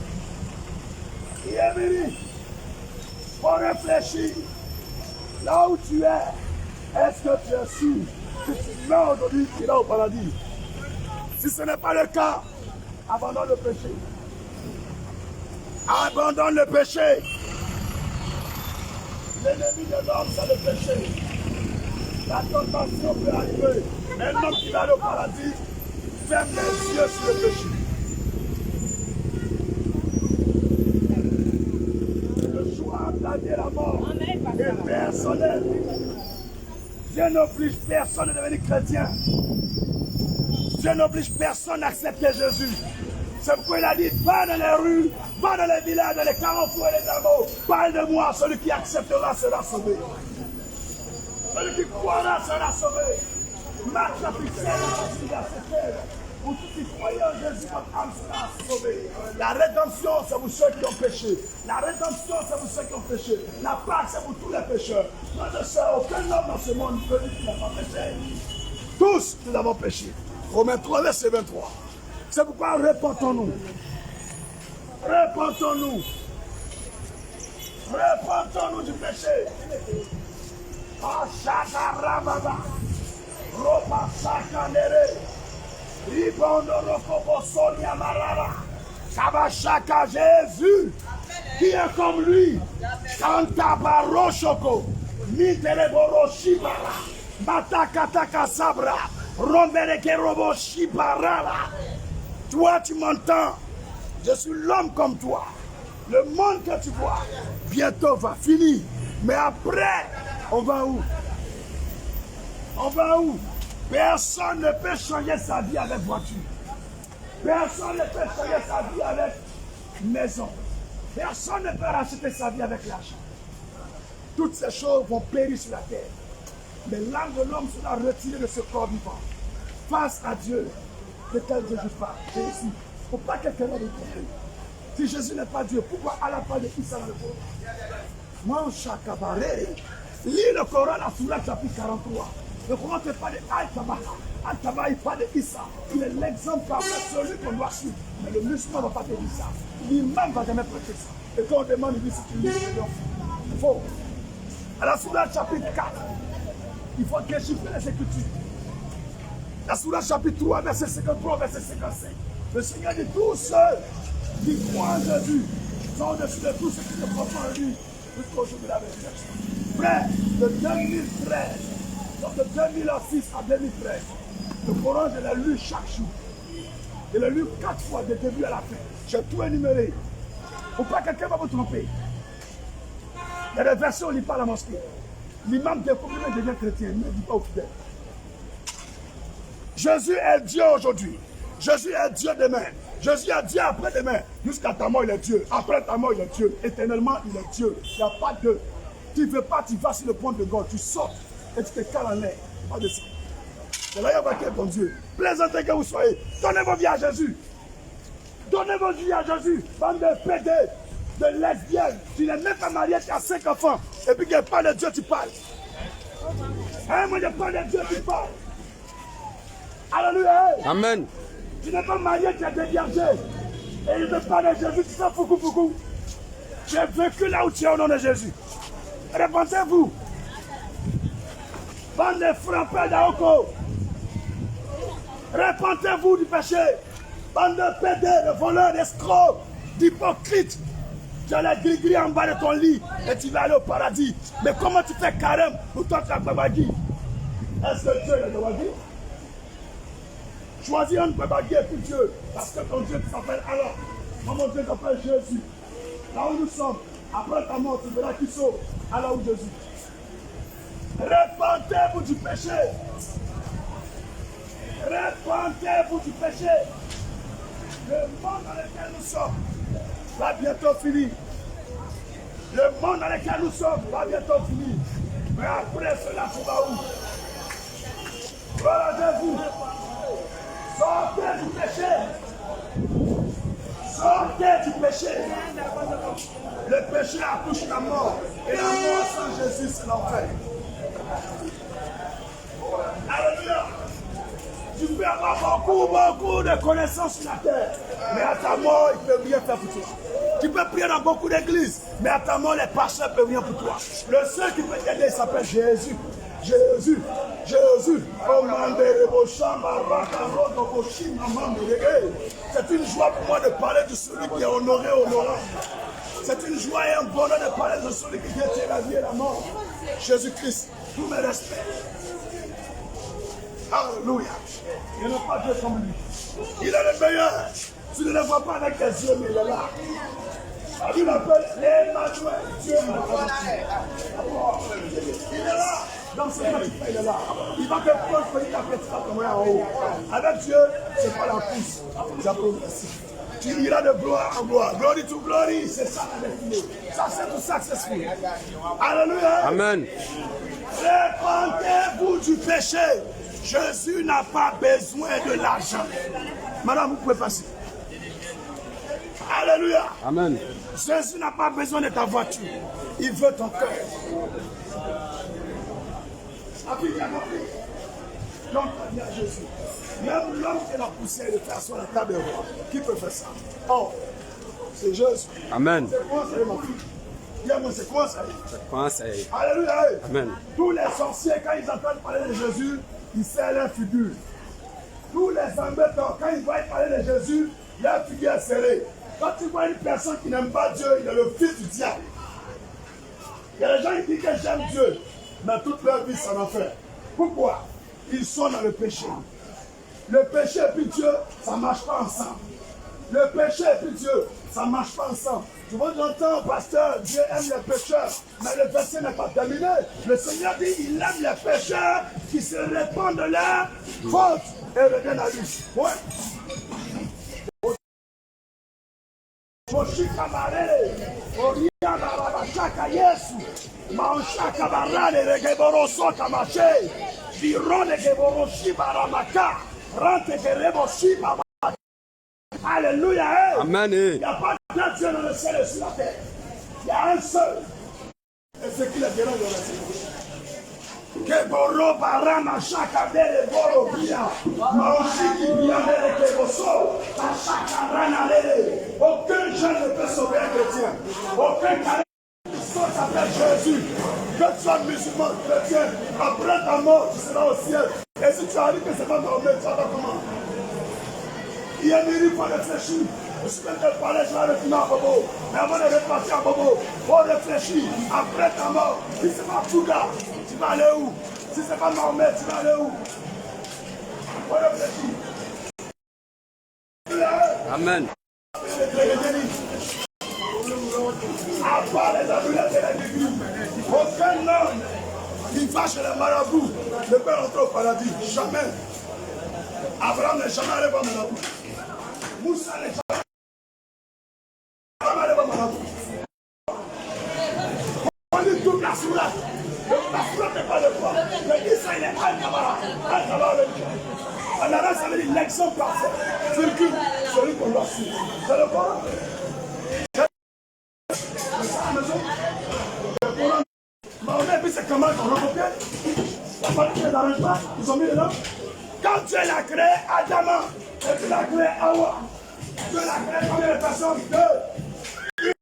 Il est mérite. Faut réfléchir. Là où tu es, est-ce que tu es sûr que tu meurs aujourd'hui, tu iras au paradis? Si ce n'est pas le cas, abandonne le péché. Abandonne le péché. L'ennemi de l'homme, c'est le péché. La tentation peut arriver. Un homme qui va aller au paradis ferme les yeux sur le péché. Le choix personnel. Dieu n'oblige personne à devenir chrétien. Dieu n'oblige personne à accepter Jésus. C'est pourquoi il a dit, va dans les rues, va dans les villages, dans les carrefours et les hameaux. Parle de moi, celui qui acceptera sera sauvé. Celui qui croira sera sauvé. Marc chapitre 7, verset 16. Pour tous qui croient en Jésus, votre âme sera sauvée. La rédemption, c'est pour ceux qui ont péché. La rédemption, c'est pour ceux qui ont péché. La Pâque, c'est pour tous les pécheurs. Moi, je sais, aucun homme dans ce monde peut dire qu'il n'a pas péché. Tous, nous avons péché. Romains 3, verset 23. C'est pourquoi repentons-nous. Repentons-nous. Repentons-nous du péché. Achakarababa. Ropa Sakanere. Kabashaka Jésus, qui est comme lui, Kantabaroshoko, Nitereboro Shibara, Batakataka Sabra, Romberekerobo Shibarala. Toi, tu m'entends, je suis l'homme comme toi. Le monde que tu vois, bientôt va finir. Mais après, on va où? On va où? Personne ne peut changer sa vie avec voiture. Personne ne peut changer sa vie avec maison. Personne ne peut racheter sa vie avec l'argent. Toutes ces choses vont périr sur la terre. Mais l'âme de l'homme sera retirée de ce corps vivant. Face à Dieu, de quel Dieu je parle? Jésus. Il ne faut pas que quelqu'un le trompe. Si Jésus n'est pas Dieu, pourquoi à la part de Issa dans le corps? Mon chakabaré. Lis le Coran, la Sourate chapitre 43. Le Coran te parle de Al-Taba. Al-Taba, il parle de Issa. Il est l'exemple parfait, celui qu'on doit suivre. Mais le musulman ne va pas te dire ça. L'imam ne va jamais prêter ça. Et quand on demande, il dit si tu lis, c'est faux. À la Sourate chapitre 4, il faut déchiffrer les Écritures. La Sourate chapitre 3, verset 53, verset 55. Le Seigneur dit, tous ceux qui croient en Jésus sont au-dessus de tous ceux qui ne croient pas en lui jusqu'au jour de la résurrection. Frère, de 2013, donc de 2006 à 2013, le Coran, je l'ai lu chaque jour. Je l'ai lu 4 fois, de début à la fin. J'ai tout énuméré. Faut pas que quelqu'un va vous tromper. Il y a des versions où on ne lit pas à la mosquée. L'imam découvre et devient chrétien, il ne dit pas aux fidèles. Jésus est Dieu aujourd'hui. Jésus est Dieu demain. Jésus est Dieu après-demain. Jusqu'à ta mort, il est Dieu. Après ta mort, il est Dieu. Éternellement, il est Dieu. Il n'y a pas de... Tu ne veux pas, tu vas sur le pont de God, tu sautes et tu te cales en l'air. Pas de ça. C'est là qu'il va dire, bon Dieu. Plaisantez que vous soyez. Donnez vos vies à Jésus. Donnez vos vies à Jésus. Bande de pédés, de lesbiennes. Tu n'es même pas marié, tu as 5 enfants. Et puis qu'il parle de Dieu, tu parles. Hein, moi je parle de Dieu, tu parles. Alléluia. Amen. Tu n'es pas marié, tu es déviergé. Et il te parle de Jésus, tu fais foucou. Tu es vécu là où tu es au nom de Jésus. Répentez-vous. Bande de frappeurs d'Aoko. Répentez-vous du péché. Bande de pédés, de voleurs, d'escrocs, d'hypocrites. Tu as la gris-gris en bas de ton lit et tu vas aller au paradis. Mais comment tu fais carême pour toi tu as Babagi? Est-ce que Dieu est Babagi? Choisis un Babagi et puis Dieu. Parce que ton Dieu s'appelle Allah. Mon Dieu s'appelle Jésus. Là où nous sommes, après ta mort, tu verras qui sauve. Allah ou Jésus. Répentez-vous du péché. Répentez-vous du péché. Le monde dans lequel nous sommes va bientôt finir. Le monde dans lequel nous sommes va bientôt finir. Mais après cela, tu vas où? Relâchez-vous. Sortez du péché. Sortez du péché. Le péché accouche la mort. Et la mort sans Jésus, c'est l'enfer. Alléluia. Tu peux avoir beaucoup de connaissances sur la terre. Mais à ta mort, il ne peut rien faire pour toi. Tu peux prier dans beaucoup d'églises. Mais à ta mort, les pasteurs ne peuvent rien pour toi. Le seul qui peut t'aider, il s'appelle Jésus. Jésus. C'est une joie pour moi de parler de celui qui est honoré, honorant. C'est une joie et un bonheur de parler de celui qui détient la vie et la mort. Jésus-Christ, tous mes respects. Alléluia. Il n'y a pas Dieu comme lui. Il est le meilleur. Tu ne le vois pas avec tes yeux, mais il est là. Il appelle Emmanuel. Dieu est il est là. Dans ce moment, il est là. Il va te prendre petit à petit comme en haut. Avec Dieu, c'est pas la pousse. C'est progressif. Tu iras de gloire en gloire. Glory to glory. C'est ça la destinée. Ça, c'est tout successful. Alléluia. Amen. Répandez-vous du péché. Jésus n'a pas besoin de l'argent. Madame, vous pouvez passer. Alléluia. Amen. Jésus n'a pas besoin de ta voiture. Il veut ton cœur. Donc, il y a Jésus. Même l'homme qui a poussé de faire sur la table de roi, qui peut faire ça? Oh, c'est Jésus. Amen. C'est quoi ça, mon fils? Dis-moi, c'est quoi ça? C'est quoi ça? Alléluia. Amen. Tous les sorciers, quand ils entendent parler de Jésus, ils serrent leur figure. Tous les embêtants, quand ils voient parler de Jésus, leur figure est serrée. Quand tu vois une personne qui n'aime pas Dieu, il est le fils du diable. Il y a des gens qui disent que j'aime Dieu, mais toute leur vie, c'est en enfer. Pourquoi? Ils sont dans le péché. Le péché et puis Dieu, ça ne marche pas ensemble. Le péché et puis Dieu, ça ne marche pas ensemble. Tu vois, j'entends, pasteur, Dieu aime les pécheurs, mais le verset n'est pas terminé. Le Seigneur dit, il aime les pécheurs qui se répandent de leurs fautes et reviennent à lui. Ouais. Alléluia. Amen. Il n'y a pas de Dieu dans le ciel et sur la terre. Il y a un seul. Et c'est qui le dérange dans la sécurité? Que boro barama chaka dele boro bia. Maoshiki bia dele que bosso. Ta chaka rana dele. Aucun jeune ne peut sauver un chrétien. Aucun carré s'appelle Jésus. Que tu sois musulman, chrétien, après ta mort, tu seras au ciel. Et si tu as dit que c'est pas dormir, tu vas comment? Il y a des livres pour réfléchir. Je suis en train de parler, je vais retourner à Bobo. Mais avant de repartir à Bobo, il faut réfléchir. Après ta mort, si ce n'est pas Touga, tu vas aller où? Si ce n'est pas Mohamed, tu vas aller où? Il faut réfléchir. Amen. À part les amulettes et les aiguilles, aucun homme qui va chez les marabouts ne peut rentrer au paradis. Jamais. Abraham n'est jamais allé voir marabout. Moussa n'est jamais allé voir marabout. On dit toute la sourate. La sourate n'est pas de foi. Mais Israël est Al-Kabara. Al-Kabara le dit. En arabe, ça veut dire l'exemple parfait. C'est celui qu'on doit suivre. C'est le Coran. Mahomet, puis c'est comment qu'on recopié. La partie des arrangements, ils ont mis dedans. Quand Dieu l'a créé, Adam, et puis l'a créé Hawa. Dieu l'a créé combien de personnes? Deux.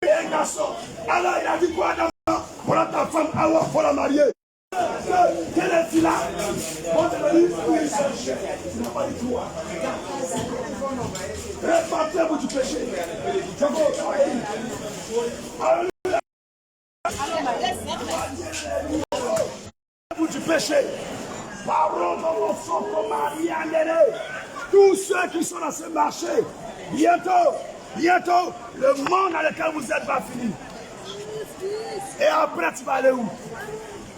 Et un garçon. Alors il a dit quoi, Adam? Voilà ta femme Hawa, il faut la marier. Quel est-il là? On te dit, oui, c'est cher. Tu n'as pas dit toi. Répandez-vous du péché. C'est bon, alléluia. Vous du péché. Tous ceux qui sont dans ce marché, bientôt, le monde dans lequel vous êtes va finir. Et après, tu vas aller où?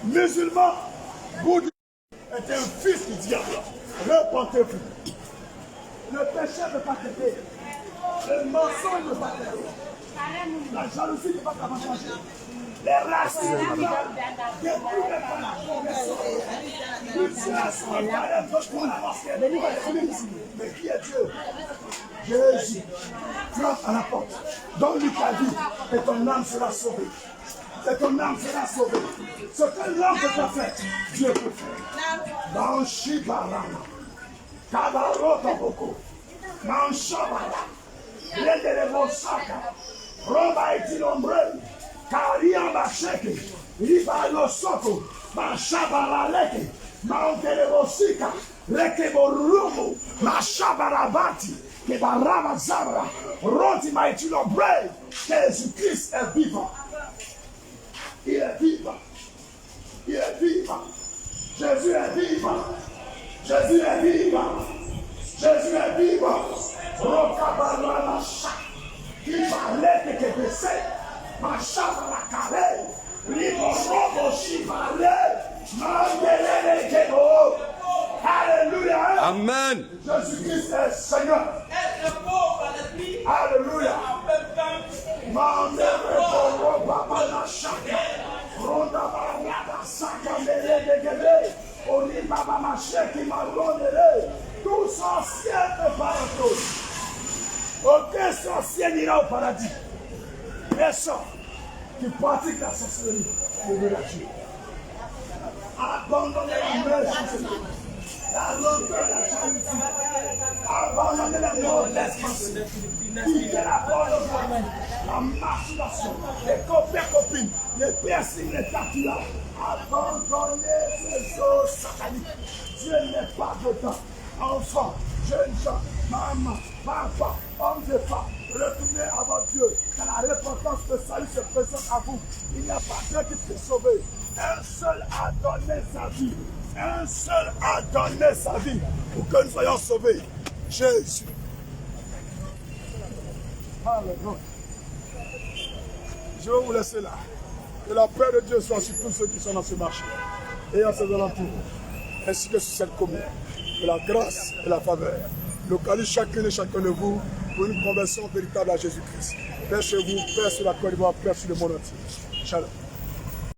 Musulman, bouddhiste, est un fils du diable. Repentez-vous. Le péché ne peut pas t'aider. Le mensonge ne peut pas t'aider. La jalousie ne peut pas t'avantager. Les races, mais qui est Dieu? Jésus. Frappe à la porte. Donne-lui ta vie et ton âme sera sauvée. Et ton âme sera sauvée. Ce que l'homme peut pas faire, Dieu peut faire. Dans Shibarama, Kabarota Boko, dans Shabara, Lede Mosaka, Roba et Nombre, Karia Bacheke, Riba Soko, Mashabara Leke, Mantelebosika, Lekeborumo, Mashabarabati, Kebarama Zabra, Roti Maïti Nombre, Jésus-Christ est vivant. Il est vivant. Il est vivant. Jésus est vivant. Jésus est vivant. Jésus est vivant. Rokabalana, qui parlait laisser. Ma chambre à la calée. Libre chivale. Mandele Kebo. Alléluia. Amen. Jésus-Christ est Seigneur. Être pauvre à l'esprit, Alléluia. en même temps, Mandele Kebo. Baba la chaka. Ronda Barada Saka Mele Degede. Oni Baba Macheki Marondele. Tout sorcier prépare tous. Aucun sorcier n'ira au paradis. Personne qui pratique la sorcellerie ne verra Dieu. Abandonnez la main sur ce monde. La lenteur, la jalousie. Abandonnez la mauvaise pensée. Quittez la pornographie, la masturbation, les copains-copines, les piercings, les tatouages. Abandonnez ces choses sataniques. Dieu n'est pas de temps. Enfants, jeunes gens, maman, papa, hommes et femmes, retournez avant Dieu. Quand la repentance de salut se présente à vous, il n'y a pas Dieu qui peut sauver. Un seul a donné sa vie. Un seul a donné sa vie pour que nous soyons sauvés. Jésus. Alléluia. Je vais vous laisser là. Que la paix de Dieu soit sur tous ceux qui sont dans ce marché et à ses alentours, ainsi que sur cette commune. Que la grâce et la faveur localisent chacune et chacun de vous pour une conversion véritable à Jésus-Christ. Paix chez vous, paix sur la Côte d'Ivoire, paix sur le monde entier. Shalom.